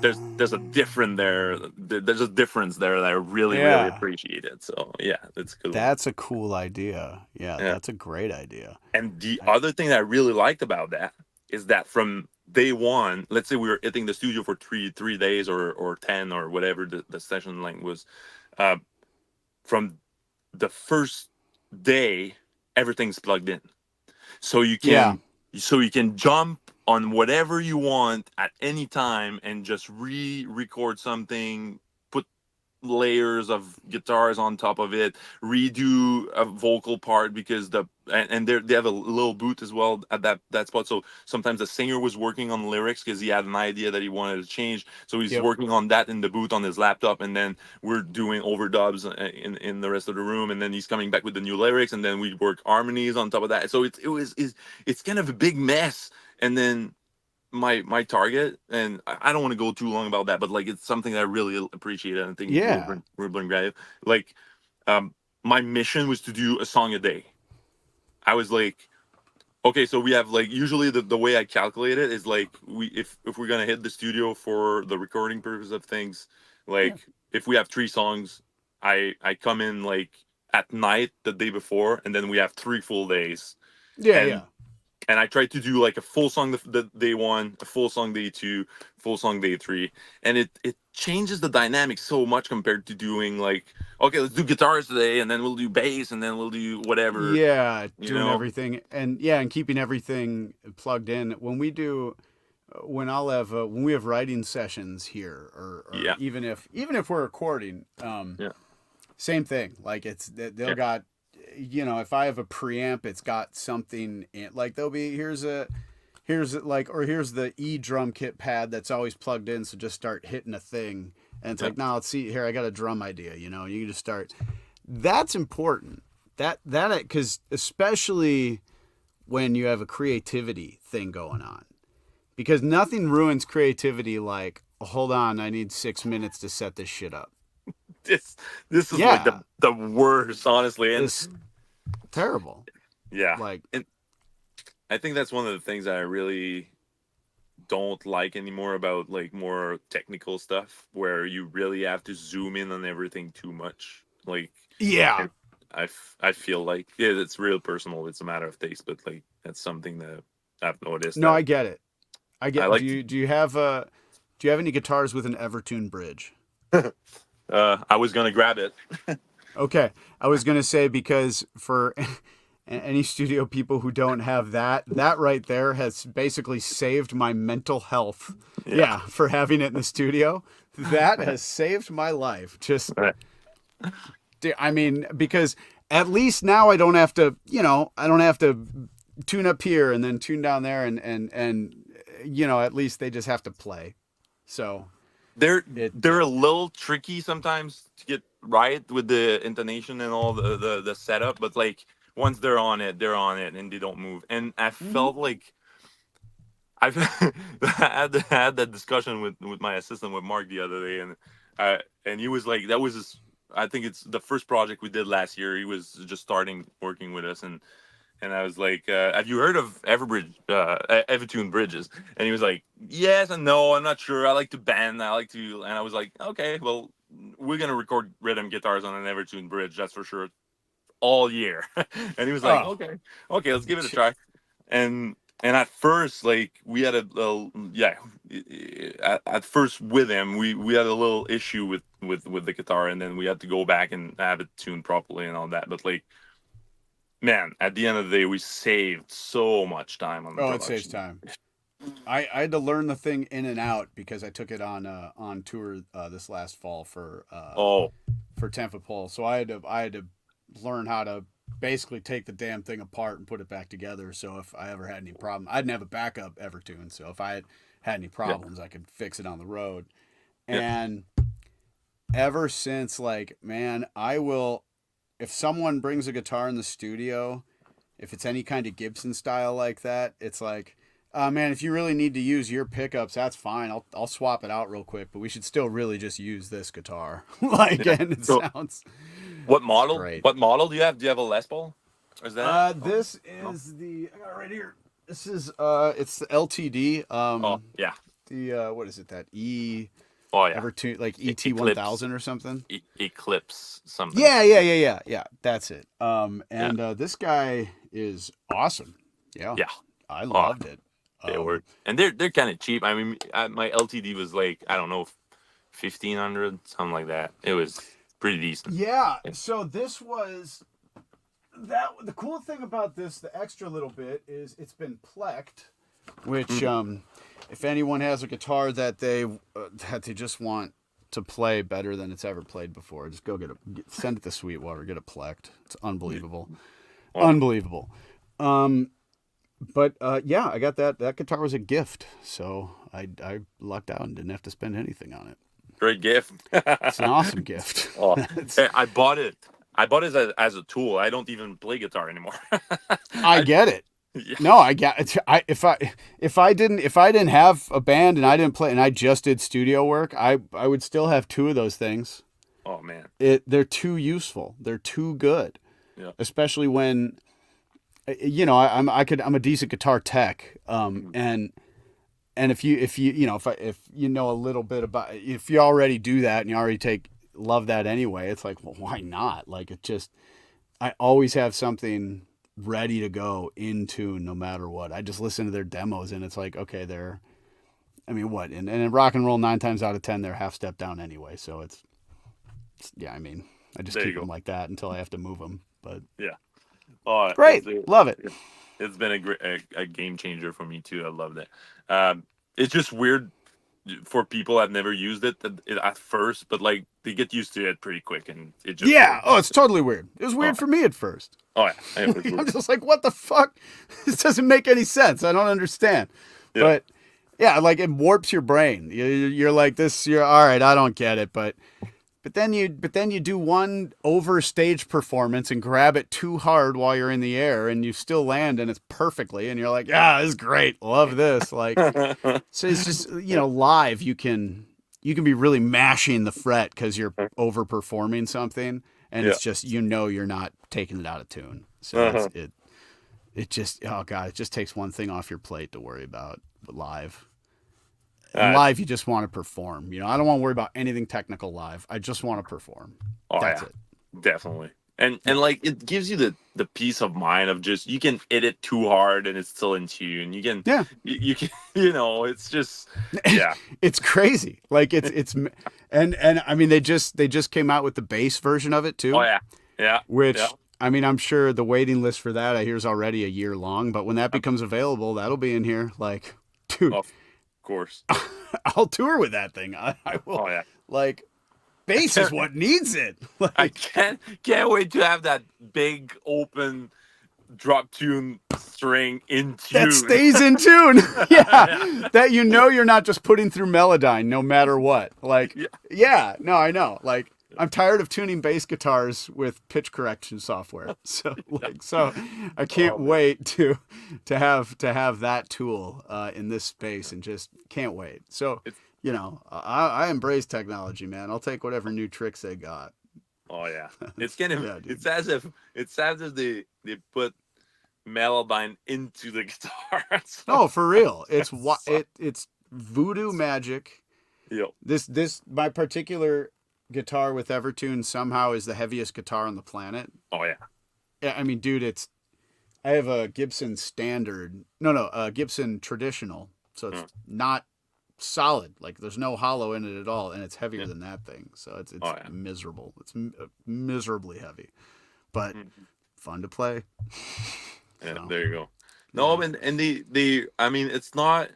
A: there's a different there. There's a difference there that I really
B: Yeah,
A: appreciated. So yeah, it's cool.
B: that's a cool idea. Yeah,
A: Yeah.
B: that's a great idea.
A: And the
B: I,
A: other thing that I really liked about that is that from day one, let's say we were hitting the studio for three days or 10 or whatever the session length was, uh, from the first day, everything's plugged in. So
B: yeah,
A: you can jump on whatever you want at any time and just re-record something, put layers of guitars on top of it, redo a vocal part because and they have a little boot as well at that spot. So sometimes the singer was working on lyrics because he had an idea that he wanted to change. So he's
B: yep,
A: working on that in the booth on his laptop, and then we're doing overdubs in the rest of the room, and then he's coming back with the new lyrics, and then we work harmonies on top of that. So it's kind of a big mess, and then my target, and I don't want to go too long about that, but like it's something that I really appreciate, and I think
B: yeah,
A: we'll bring value. Like, um, my mission was to do a song a day. I was like, okay, so we have like usually the way I calculate it is like we if we're gonna hit the studio for the recording purpose of things,
B: yeah,
A: like if we have three songs, I come in like at night the day before, and then we have 3 full days,
B: yeah,
A: and
B: yeah.
A: I tried to do like a full song the day one, a full song day two, full song day three, and it changes the dynamic so much compared to doing like, okay, let's do guitars today, and then we'll do bass, and then we'll do whatever,
B: Yeah,
A: you
B: doing
A: know?
B: everything and keeping everything plugged in. When we have writing sessions here, or
A: Yeah,
B: even if we're recording,
A: yeah,
B: same thing. Like they'll
A: yeah,
B: got, if I have a preamp, it's got something in, like there'll be here's the E drum kit pad that's always plugged in. So just start hitting a thing, and it's
A: yeah,
B: like, now let's see here. I got a drum idea. You can just start. That's important. That because especially when you have a creativity thing going on, because nothing ruins creativity like, oh, hold on, I need 6 minutes to set this shit up.
A: This this is like
B: Yeah,
A: the worst, honestly, and
B: it's terrible.
A: yeah,
B: Like,
A: and I think that's one of the things that I really don't like anymore about like more technical stuff where you really have to zoom in on everything too much. Like,
B: yeah,
A: and I feel like yeah, it's real personal. It's a matter of taste, but like that's something that I've noticed
B: no,
A: that
B: I get it. I
A: I
B: get.
A: like to.
B: Do you have any guitars with an Evertune bridge?
A: I was gonna grab it.
B: Okay, I was gonna say because for any studio people who don't have that, that right there has basically saved my mental health.
A: Yeah.
B: Yeah, for having it in the studio, that has saved my life. Just,
A: Right.
B: I mean, because at least now I don't have to, I don't have to tune up here and then tune down there, and at least they just have to play. So
A: they're
B: it,
A: they're a little tricky sometimes to get right with the intonation and all the setup, but like once they're on it and they don't move. And I
B: mhm.
A: felt like I've had that discussion with my assistant with Mark the other day, and he was like, that was his, I think it's the first project we did last year. He was just starting working with us, and I was like, "Have you heard of Evertune bridges?" And he was like, "Yes and no. I'm not sure. I like to bend. I like to." And I was like, "Okay, well, we're gonna record rhythm guitars on an Evertune bridge. That's for sure, all year." And he was like,
B: Oh,
A: "Okay, okay, let's give it a try." And and at first, like we had yeah, at first with him, we had a little issue with the guitar, and then we had to go back and have it tuned properly and all that. But like man, at the end of the day, we saved so much time on the
B: oh, it saves
A: production.
B: time. I had to learn the thing in and out because I took it on tour this last fall
A: Oh,
B: for Tampa Pole. So I had to learn how to basically take the damn thing apart and put it back together. So if I ever had any problem, I didn't have a backup Evertune. So if I had any
A: yeah,
B: problems, I could fix it on the road.
A: yeah.
B: And ever since, like, man, I will, if someone brings a guitar in the studio, if it's any kind of Gibson style like that, it's like, man, if you really need to use your pickups, that's fine. I'll swap it out real quick, but we should still really just use this guitar. Like,
A: Yeah.
B: and it
A: So,
B: sounds
A: what
B: it's
A: model?
B: great.
A: What model do you have? Do you have a Les Paul? Or is that? Oh,
B: This
A: no.
B: is the I got it right here. This is it's the LTD.
A: Oh, yeah.
B: The what is it, that
A: Oh, yeah.
B: Evertune, like ET one
A: Eclipse,
B: thousand or something?
A: Eclipse, something.
B: Yeah. That's it.
A: Yeah,
B: And this guy is awesome. Yeah,
A: yeah.
B: I
A: Oh,
B: loved it.
A: they
B: Um,
A: were, and they're kind of cheap. I mean, my LTD was like I don't know, 1,500, something like that. It was pretty decent.
B: yeah.
A: Yeah.
B: So this was that. The cool thing about this, the extra little bit, is it's been plecked, which
A: Mhm.
B: if anyone has a guitar that they just want to play better than it's ever played before, just go send it to Sweetwater, get it plecked. It's unbelievable,
A: Oh,
B: unbelievable. Um, but yeah, I got that. That guitar was a gift, so I lucked out and didn't have to spend anything on it.
A: great gift.
B: It's an awesome gift.
A: Oh,
B: It's,
A: hey, I bought it. I bought it as a tool. I don't even play guitar anymore.
B: I
A: I
B: get it.
A: yeah,
B: No, I get it. If I didn't have a band and I didn't play and I just did studio work, I would still have two of those things.
A: oh man,
B: They're too useful. They're too good,
A: yeah,
B: especially when I'm a decent guitar tech. And if you know a little bit about, if you already do that and you already love that anyway, it's like, well, why not? Like, I always have something ready to go in tune no matter what. I just listen to their demos and it's like, okay, I mean, what? And in rock and roll, 9 times out of 10, they're half step down anyway. So yeah, I mean, I just
A: there you
B: keep
A: go.
B: them like that until I have to move them. But
A: Yeah. Oh,
B: great. Love it.
A: it's been a game changer for me too. I loved it. It's just weird for people that never used it at first, but like they get used to it pretty quick, and it just
B: Yeah.
A: works.
B: Oh, it's totally weird. It was
A: Oh,
B: weird for me at first.
A: oh yeah, it was
B: I'm
A: weird.
B: just like, what the fuck? This doesn't make any sense. I don't understand.
A: Yeah,
B: But yeah, like it warps your brain. You're like this. You're all right. I don't get it, but but then you do one overstaged performance and grab it too hard while you're in the air and you still land and it's perfectly and you're like, yeah, this is great, love this. Like, so it's just, live you can be really mashing the fret because you're overperforming something, and
A: Yeah.
B: it's just, you're not taking it out of tune. So
A: Uh-huh.
B: it just, oh god, it just takes one thing off your plate to worry about live. And
A: Uh,
B: live, you just want to perform. I don't want to worry about anything technical live. I just want to perform.
A: oh
B: That's
A: yeah,
B: it.
A: definitely. And
B: Yeah.
A: like it gives you the peace of mind of just you can hit it too hard and it's still in tune.
B: Yeah.
A: You can it's just yeah.
B: It's crazy. Like and I mean they just came out with the bass version of it
A: Oh
B: too,
A: yeah. Yeah. Yeah.
B: which I mean I'm sure the waiting list for that I hear is already a year long, but when that becomes available, that'll be in here. Like, dude,
A: Of course.
B: I'll tour with that thing. I will.
A: Oh yeah.
B: Like,
A: I
B: bass is
A: can't
B: what needs it.
A: I
B: Like,
A: can't wait to have that big open drop tune string in
B: that
A: tune.
B: stays in tune.
A: Yeah.
B: Yeah. That you're not just putting through Melodyne no matter what. Like,
A: Yeah.
B: yeah, no, I know. Like, I'm tired of tuning bass guitars with pitch correction software. So I can't
A: Oh man.
B: wait to have that tool in this space, and just can't wait. So,
A: It's
B: I embrace technology, man. I'll take whatever new tricks they got.
A: oh yeah. It's kind of
B: Yeah, dude.
A: it's as if they put Melodyne into the guitar. So
B: No, for real.
A: so
B: It's voodoo magic.
A: yo.
B: This my particular guitar with Evertune somehow is the heaviest guitar on the planet.
A: Oh yeah.
B: Yeah, I mean, dude, I have a Gibson standard. No, a Gibson traditional. So it's
A: Mm.
B: not solid. Like, there's no hollow in it at all, and it's heavier
A: Yeah.
B: than that thing. So it's
A: Oh
B: it's
A: yeah.
B: miserable. It's miserably heavy, but
A: Mhm.
B: fun to play.
A: Yeah,
B: So
A: there you go. No,
B: yeah.
A: and the I mean it's not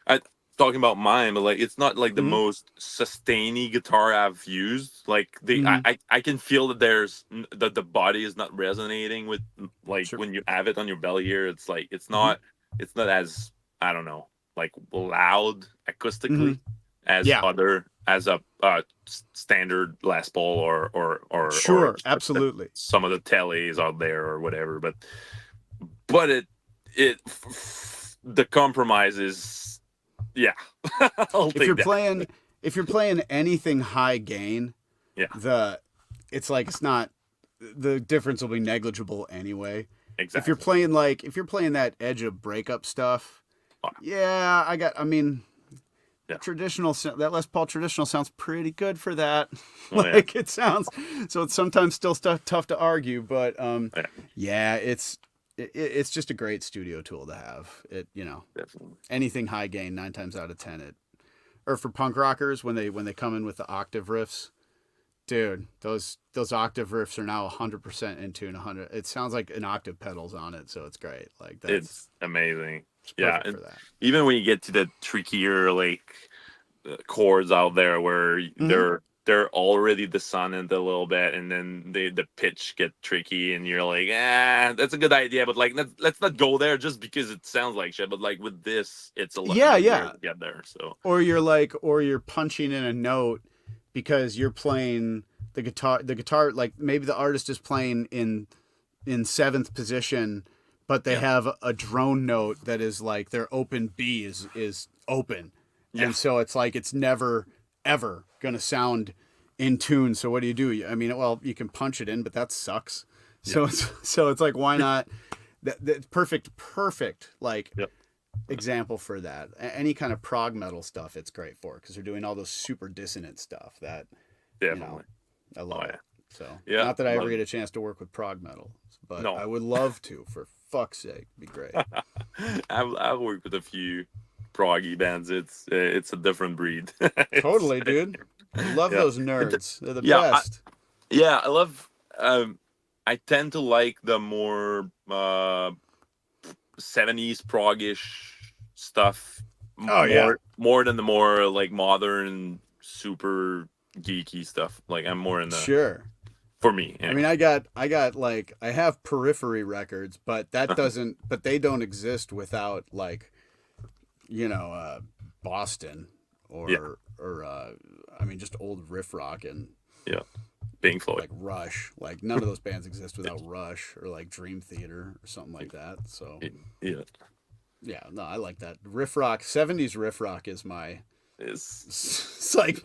A: I talking about mine, but like it's not like the
B: Mm-hmm.
A: most sustainy guitar I've used. Like
B: Mm-hmm.
A: I can feel that that the body is not resonating with like
B: Sure.
A: when you have it on your belly here. It's like
B: Mm-hmm.
A: it's not as I don't know like loud
B: Mm-hmm.
A: acoustically as
B: Yeah.
A: a standard Les Paul or
B: Sure. Absolutely.
A: some of the tellies out there or whatever. But it the compromise is yeah. I'll
B: If
A: take
B: you're
A: that.
B: playing if you're playing anything high gain,
A: Yeah,
B: the it's like it's not the difference will be negligible anyway.
A: exactly.
B: If you're playing that edge of breakup stuff,
A: Oh,
B: yeah, I mean,
A: yeah.
B: that Les Paul traditional sounds pretty good for that.
A: Oh yeah.
B: Like, it sounds, so it's sometimes still tough to argue, but
A: Yeah,
B: yeah, it's just a great studio tool to have.
A: definitely.
B: Anything high gain, 9 times out of 10, or for punk rockers when they come in with the octave riffs, dude, those octave riffs are now 100% in tune. 100. It sounds like an octave pedals on it, so it's great. Like,
A: It's amazing.
B: it's
A: Yeah,
B: perfect
A: and
B: for that.
A: even when you get to the trickier like chords out there where
B: Mm-hmm.
A: they're already dissonant a little bit, and then the pitch get tricky, and you're like, that's a good idea, but like let's not go there just because it sounds like shit. But like with this, it's a lot
B: Yeah,
A: easier
B: yeah.
A: to get there. So
B: Or you're punching in a note because you're playing the guitar, like maybe the artist is playing in seventh position, but they
A: yeah,
B: have a drone note that is like their open B is open,
A: yeah,
B: and so it's like it's never ever gonna sound in tune. So what do? I mean, well, you can punch it in, but that sucks.
A: yeah,
B: So it's like, why not? That perfect like
A: yeah,
B: example for that. Any kind of prog metal stuff, it's great for, because they're doing all those super dissonant stuff that you know
A: definitely.
B: I
A: Oh
B: love it.
A: yeah,
B: So,
A: yeah.
B: not that I ever
A: Love
B: get a chance to work with prog metal, but
A: no.
B: I would love to. For fuck's sake, it'd be great.
A: I've worked with a few proggy bands. It's a different breed. it's
B: Totally, dude. I love
A: yeah.
B: those
A: It,
B: nerds. They're the
A: yeah,
B: best.
A: yeah. I love. I tend to like the more 70s progish stuff
B: Oh yeah,
A: more than the more like modern super geeky stuff. Like I'm more in the
B: sure.
A: for me
B: I mean,
A: anyway.
B: I got like, I have Periphery records, but they don't exist without, like, Boston,
A: Yeah,
B: or I mean, just old riff rock, and
A: Yeah. Pink Floyd.
B: like Rush. Like none of those bands exist without Rush or like Dream Theater or something like that. So
A: Yeah.
B: yeah, no, I like that riff rock. 70s riff rock is my.
A: It's
B: It's like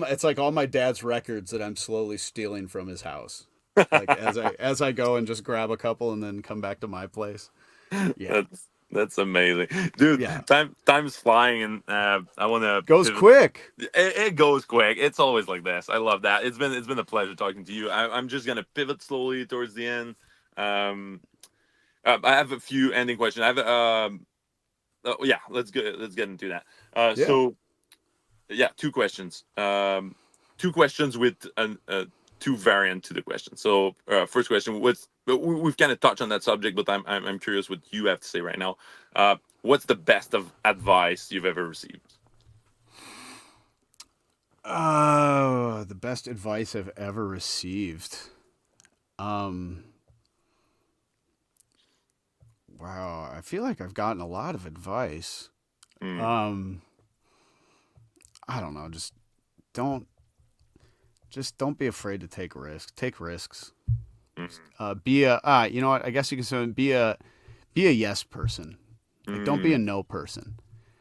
B: it's like all my dad's records that I'm slowly stealing from his house. Like as I go and just grab a couple and then come back to my place. Yeah,
A: that's amazing, dude.
B: yeah,
A: Time's flying, and I want to
B: goes
A: pivot.
B: quick.
A: It goes quick. It's always like this. I love that. It's been a pleasure talking to you. I'm just gonna pivot slowly towards the end. Um, I have a few ending questions. I have oh, yeah. Let's get into that.
B: Yeah,
A: So yeah, two questions. Two questions with two variant to the question. So first question, we've kind of touched on that subject, but I'm curious what you have to say right now. What's the best of advice you've ever received?
B: the best advice I've ever received. Um, wow, I feel like I've gotten a lot of advice.
A: Mm,
B: Um, I don't know, don't don't be afraid to take risks. Take risks.
A: mm,
B: Be a you know what? I guess you can say be a yes person. Like don't be a
A: mm,
B: no person.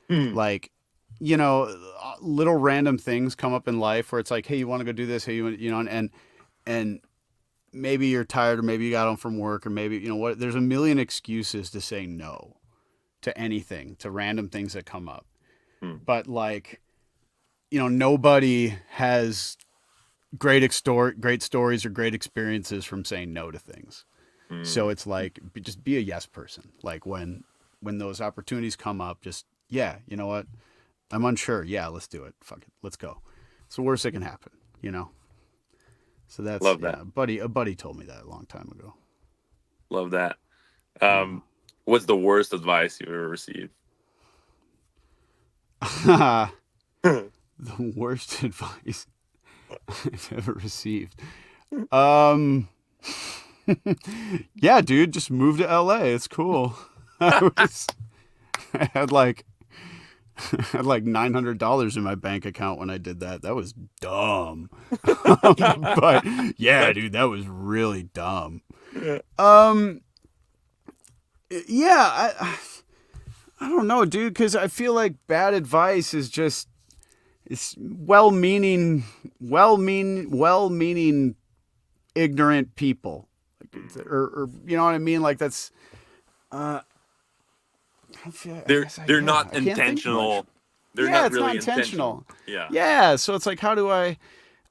A: mm,
B: Like little random things come up in life where it's like, hey, you want to go do this? Hey, you know, and maybe you're tired, or maybe you got home from work, or maybe you know what? There's a million excuses to say no to anything, to random things that come up.
A: mm,
B: But like, you know, nobody has great stories or great experiences from saying no to things. So
A: mm.
B: it's like just be a yes person. Like when those opportunities come up, just yeah, you know what? I'm unsure. Yeah, let's do it. Fuck it. Let's go. It's the worst that can happen, you know? So that's
A: Love that.
B: yeah, a buddy told me that a long time ago.
A: Love that.
B: Yeah.
A: Um, what's the worst advice you've ever received?
B: The worst advice I've ever received. Um yeah, dude, just move to LA. It's cool. I had like I had like $900 in my bank account when I did that. That was dumb. But yeah,
A: That's
B: dude, that was really dumb.
A: yeah.
B: Um, yeah, I don't know, dude, because I feel like bad advice is just it's well meaning ignorant people, like, or you know what I mean? Like that's uh, I
A: they're
B: guess
A: they're
B: yeah,
A: not
B: I can't think of much.
A: intentional. They're
B: Yeah,
A: not
B: it's not
A: really intentional.
B: intentional.
A: Yeah.
B: Yeah, so it's like, how do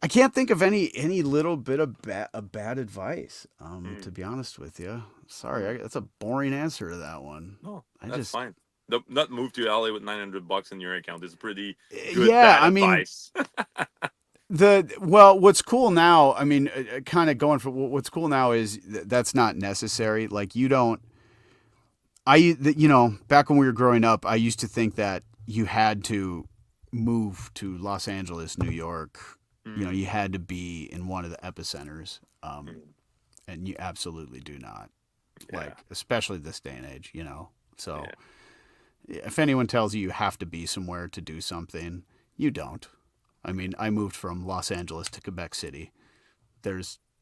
B: I can't think of any little bit of bad advice. To
A: Mm,
B: be honest with you, sorry,
A: mm.
B: that's a boring answer to that one.
A: No,
B: I
A: that's
B: just,
A: fine. Not move to LA with $900 in your account is pretty good
B: yeah,
A: bad
B: I mean,
A: advice.
B: what's cool now, I mean, kind of going for what's cool now is that's not necessary. Like you don't, you know, back when we were growing up, I used to think that you had to move to Los Angeles, New York. You know,
A: Mm,
B: you had to be in one of the epicenters,
A: mm,
B: and you absolutely do not.
A: yeah,
B: Like, especially this day and age, you know. So,
A: yeah,
B: if anyone tells you you have to be somewhere to do something, you don't. I mean, I moved from Los Angeles to Quebec City.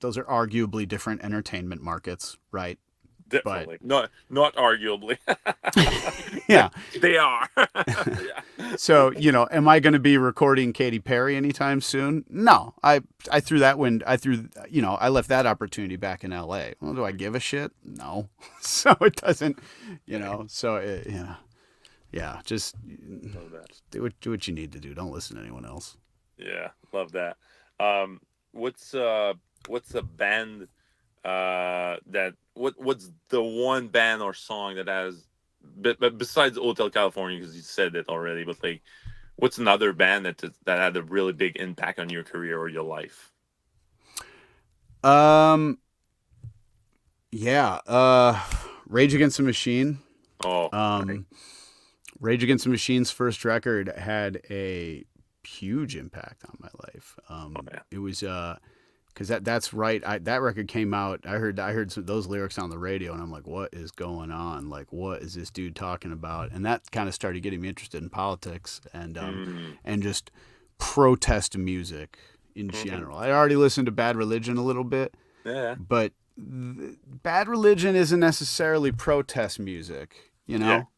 B: Those are arguably different entertainment markets, right? But
A: definitely. Not arguably. they,
B: yeah.
A: they are. Yeah.
B: So, you know, am I going to be recording Katy Perry anytime soon? No. I threw that wind. You know, I left that opportunity back in LA. Well, do I give a shit? No. So it doesn't, you know, so yeah. Yeah, just
A: Love that.
B: do what you need to do. Don't listen to anyone else.
A: Yeah, love that. Um, what's a band what's the one band or song that has but besides Hotel California because you said it already, but like what's another band that had a really big impact on your career or your life?
B: Um, yeah, Rage Against the Machine.
A: Oh, right.
B: Um, Rage Against the Machine's first record had a huge impact on my life.
A: Oh yeah.
B: It was because that's right. That record came out. I heard those lyrics on the radio, and I'm like, what is going on? Like, what is this dude talking about? And that kind of started getting me interested in politics
A: Mm,
B: and just protest music in
A: Hmm.
B: general. I already listened to Bad Religion a little bit,
A: Yeah,
B: but Bad Religion isn't necessarily protest music. You
A: yeah.
B: know,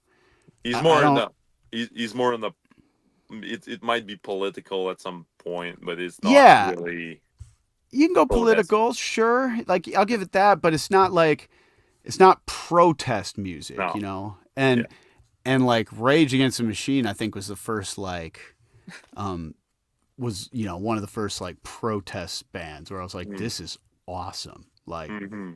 A: He's
B: I
A: more in
B: don't.
A: the. He's more in the. It might be political at some point, but it's not
B: Yeah,
A: really
B: you can go
A: protest.
B: political, sure. Like I'll give it that, but it's not like it's not protest music.
A: No, yeah.
B: And like Rage Against the Machine, I think was the first like um was one of the first like protest bands where I was like,
A: Mm-hmm.
B: this is awesome. Like,
A: Mm-hmm.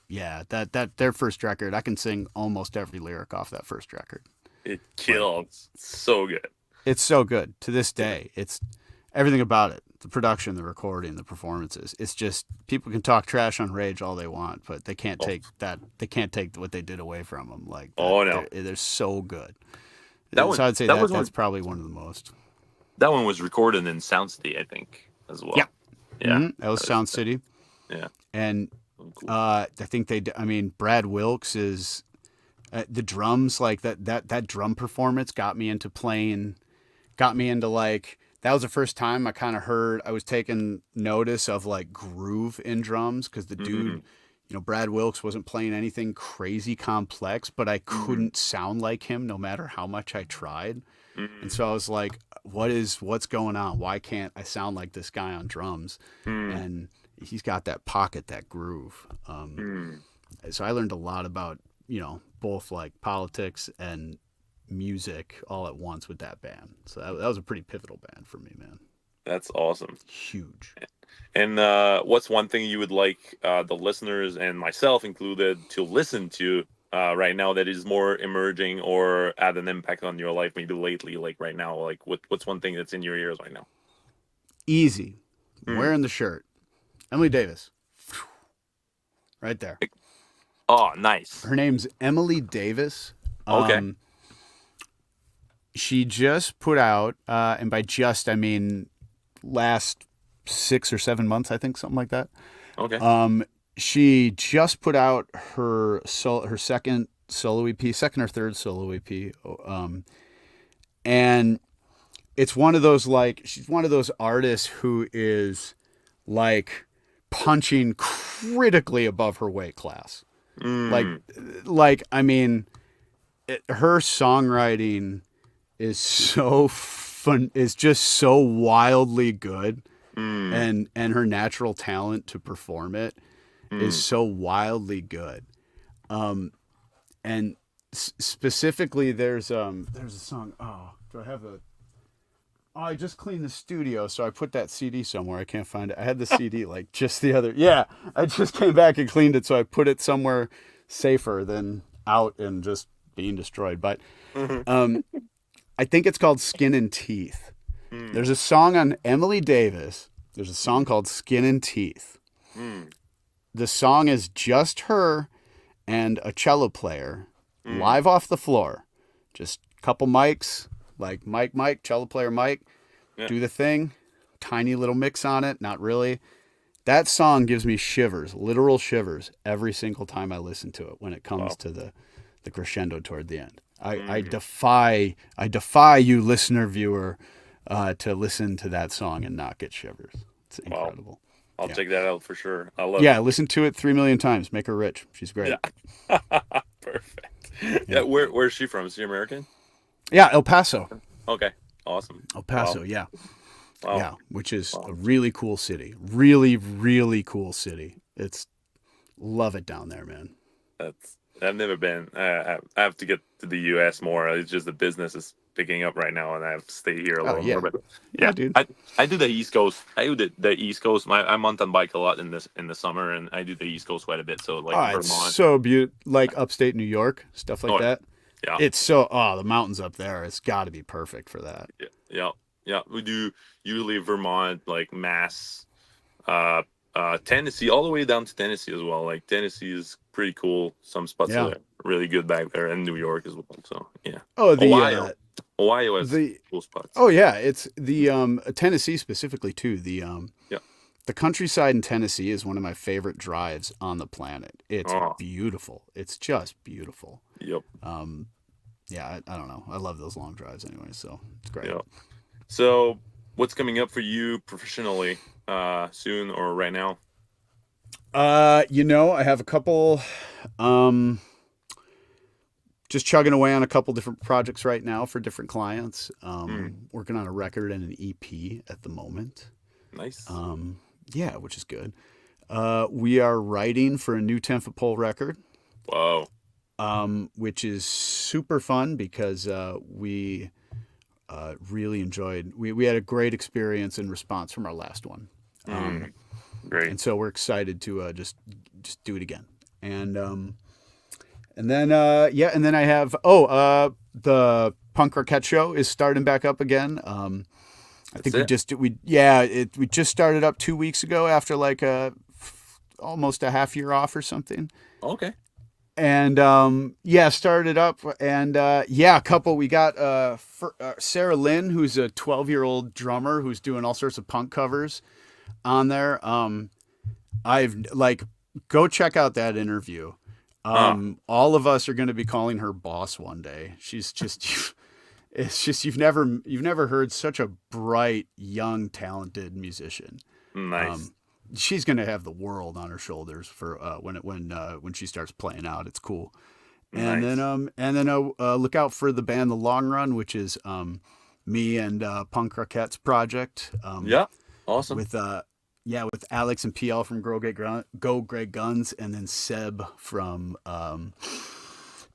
B: yeah, that their first record, I can sing almost every lyric off that first record.
A: It
B: Like,
A: kills so good.
B: it's so good to this
A: Yeah.
B: day. It's everything about it, the production, the recording, the performances. It's just people can talk trash on Rage all they want, but they can't
A: Oh,
B: take that. They can't take what they did away from them. Like that,
A: oh no,
B: they're so good.
A: that
B: So
A: one.
B: I'd say
A: That was
B: that's
A: one.
B: probably one of the most.
A: That one was recorded in Sound City, I think, as
B: Yep.
A: well. Yeah,
B: That was Sound City,
A: yeah,
B: and
A: cool.
B: I think they. I mean, Brad Wilkes is the drums. Like that drum performance got me into playing. Got me into like that was the first time I kind of heard. I was taking notice of like groove in drums because the
A: Mm-hmm.
B: dude, Brad Wilkes wasn't playing anything crazy complex, but I
A: Mm-hmm.
B: couldn't sound like him no matter how much I tried. And
A: Mm-hmm.
B: so I was like, what's going on? Why can't I sound like this guy on drums? And he's got that pocket, that groove.
A: Mm-hmm.
B: So I learned a lot about, both like politics and music all at once with that band. So that was a pretty pivotal band for me, man.
A: That's awesome.
B: Huge.
A: And what's one thing you would like the listeners and myself included to listen to right now that is more emerging or had an impact on your life, maybe lately, like right now? Like, what's one thing that's in your ears right now?
B: Easy.
A: Mm.
B: Wearing the shirt. Emily Davis. Right there.
A: Oh, nice.
B: Her name's Emily Davis.
A: Okay.
B: Um, she just put out, and by just I mean last 6 or 7 months, I think, something like that.
A: Okay.
B: Um, she just put out her second solo EP, second or third solo EP, and it's one of those like she's one of those artists who is like punching critically above her weight class. Like,
A: Mm.
B: I mean, her songwriting is so fun, is just so wildly good,
A: Mm.
B: and her natural talent to perform it is
A: Mm.
B: so wildly good. And specifically, there's a song. Oh, do I have a? Oh, I just cleaned the studio, so I put that CD somewhere. I can't find it. I had the CD like just the other. Yeah, I just came back and cleaned it, so I put it somewhere safer than out and just being destroyed. But
A: Mm-hmm.
B: I think it's called Skin and Teeth.
A: Mm.
B: There's a song on Emily Davis. There's a song called Skin and Teeth.
A: Mm.
B: The song is just her and a cello player
A: Mm.
B: live off the floor. Just a couple mics, like mic, cello player, mic,
A: Yeah.
B: do the thing. Tiny little mix on it, not really. That song gives me shivers, literal shivers, every single time I listen to it when it comes
A: Wow.
B: to the crescendo toward the end.
A: Mm.
B: I defy you, listener, viewer, to listen to that song and not get shivers. It's
A: Wow.
B: incredible.
A: I'll
B: Yeah.
A: check that out for sure. I love
B: Yeah,
A: it.
B: listen to it 3 million times. Make her rich. She's great.
A: Yeah. Perfect. Yeah.
B: Yeah.
A: Where's she from? Is she American?
B: Yeah, El Paso.
A: Okay. Awesome.
B: El
A: Wow.
B: Paso, yeah.
A: Wow.
B: Yeah, which is a
A: Wow.
B: really cool city. Really, really cool city. It's love it down there, man.
A: That's I've never been. I have to get to the U.S. more. It's just the business is picking up right now, and I have to stay here a
B: Oh
A: little more.
B: yeah.
A: But
B: Yeah,
A: yeah,
B: dude.
A: I do the East Coast. I do the East Coast. I mountain bike a lot in the summer, and I do the East Coast quite a bit. So like
B: Oh, it's
A: Vermont.
B: so beautiful. Like upstate New York, stuff like
A: Oh
B: that.
A: yeah,
B: It's so the mountains up there. It's got to be perfect for that.
A: yeah, yeah, yeah. We do usually Vermont, like Mass, uh, Tennessee, all the way down to Tennessee as well. Like Tennessee is pretty cool. Some spots
B: Yeah.
A: are really good back there, and New York as well. So yeah,
B: Oh,
A: Ohio, Ohio has
B: the
A: cool spots.
B: oh yeah, it's the Tennessee specifically too.
A: Yeah.
B: The countryside in Tennessee is one of my favorite drives on the planet. It's
A: Oh,
B: beautiful. It's just beautiful.
A: yep,
B: Yeah, I don't know. I love those long drives anyway, so it's great.
A: yep. So what's coming up for you professionally soon or right now?
B: I have a couple, um, just chugging away on a couple different projects right now for different clients.
A: Mm,
B: Working on a record and an EP at the moment.
A: nice.
B: Um, yeah, which is good. We are writing for a new 10-foot pole record,
A: Whoa.
B: which is super fun because we really enjoyed. We had a great experience and response from our last one, um,
A: Mm, great.
B: and so we're excited to just do it again. And then and then I have the Punk Rockette show is starting back up again. I
A: That's
B: think
A: it.
B: we just started up 2 weeks ago after like almost a half year off or something.
A: Okay.
B: And started up and a couple we got Sarah Lynn, who's a 12-year-old drummer who's doing all sorts of punk covers on there. I've like Go check out that interview.
A: Uh,
B: All of us are going to be calling her boss one day. She's just it's just you've never heard such a bright, young, talented musician.
A: nice.
B: Um, she's going to have the world on her shoulders for when she starts playing out. It's cool.
A: Nice.
B: And then look out for the band The Long Run, which is me and Punk Rockette's project.
A: Yeah. Awesome.
B: With with Alex and PL from Go Greg Guns, and then Seb from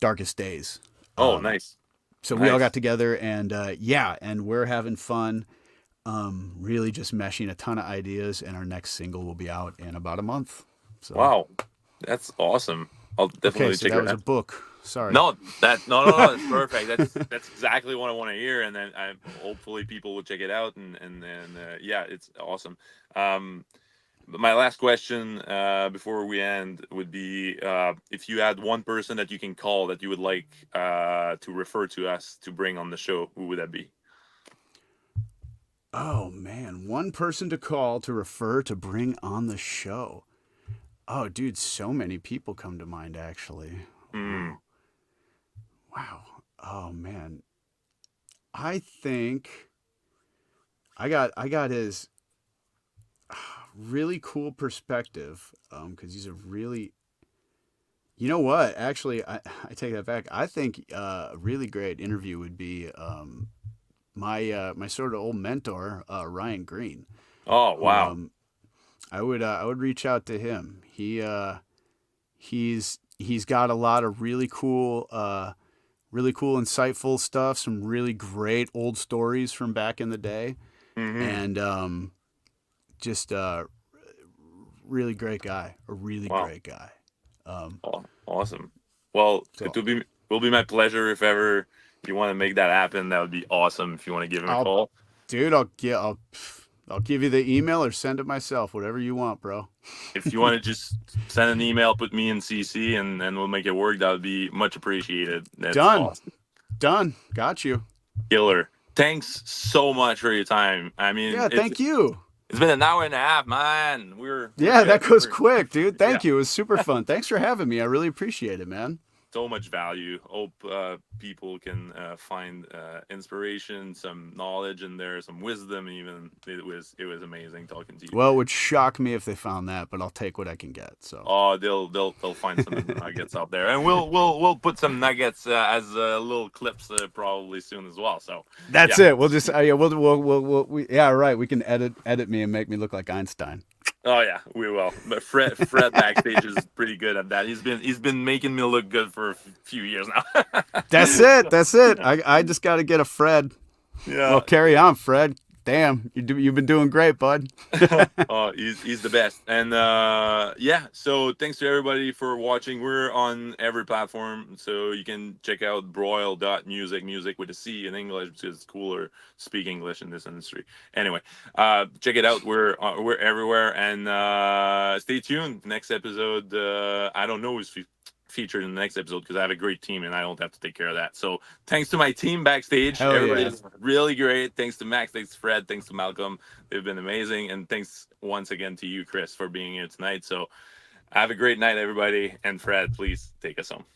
B: Darkest Days.
A: Oh,
B: Um,
A: nice.
B: so we all got
A: Nice.
B: together, and and we're having fun. Really just meshing a ton of ideas, and our next single will be out in about a month. So
A: Wow. That's awesome. I'll
B: okay,
A: definitely
B: so
A: check
B: that
A: it
B: was a
A: out.
B: book. Sorry.
A: No, no, that's perfect. That's exactly what I want to hear, and then hopefully people will check it out, and then yeah, it's awesome. Um, but my last question before we end would be if you had one person that you can call that you would like to refer to us to bring on the show, who would that be?
B: Oh man, one person to call to refer to bring on the show. Oh, dude, so many people come to mind actually.
A: Hmm.
B: Wow. Wow. Oh man. I think I got his really cool perspective cuz he's a really You know what? Actually, I take that back. I think a really great interview would be my sort of old mentor, Ryan Green,
A: Oh,
B: who
A: wow.
B: I would reach out to him. He's got a lot of really cool, insightful stuff. Some really great old stories from back in the day,
A: Hmm.
B: and just really great guy. A really
A: Wow.
B: great guy. Um,
A: Awesome. Well, it
B: so
A: will be my pleasure if ever you want to make that happen. That would be awesome if you want to give him a
B: I'll
A: call.
B: dude, I'll give you the email or send it myself, whatever you want, bro.
A: If you want to just send an email, put me in CC, and we'll make it work. That would be much appreciated. That's
B: Done.
A: awesome.
B: Done. Got you.
A: Killer. Thanks so much for your time. I mean,
B: Yeah, thank you.
A: it's been an hour and a half, man. We're
B: Yeah, that
A: good.
B: goes quick, dude.
A: Yeah.
B: Thank you. It was super fun. Thanks for having me. I really appreciate it, man.
A: So much value. Hope people can find inspiration, some knowledge in there, some wisdom. Even it was amazing talking to you.
B: Well, it would shock me if they found that, but I'll take what I can get. So
A: Oh, they'll find some nuggets out there, and we'll put some nuggets as little clips probably soon as well. So
B: that's
A: yeah.
B: it. We'll just yeah, right. We can edit me and make me look like Einstein.
A: Oh yeah, we will. But Fred backstage is pretty good at that. He's been making me look good for a few years now.
B: That's it. That's it. I just got to get a Fred. Well,
A: Yeah.
B: carry on, Fred. Damn, you've been doing great, bud.
A: Oh, he's the best. And yeah, so thanks to everybody for watching. We're on every platform, so you can check out broil.music, music with a C in English because it's cooler to speak English in this industry. Anyway, check it out. We're everywhere, and stay tuned. Next episode, I don't know who's featured in the next episode because I have a great team and I don't have to take care of that. So thanks to my team backstage.
B: Hell yeah.
A: Everybody's really great. Thanks to Max, thanks to Fred, thanks to Malcolm. They've been amazing. And thanks once again to you, Chris, for being here tonight. So have a great night, everybody. And Fred, please take us home.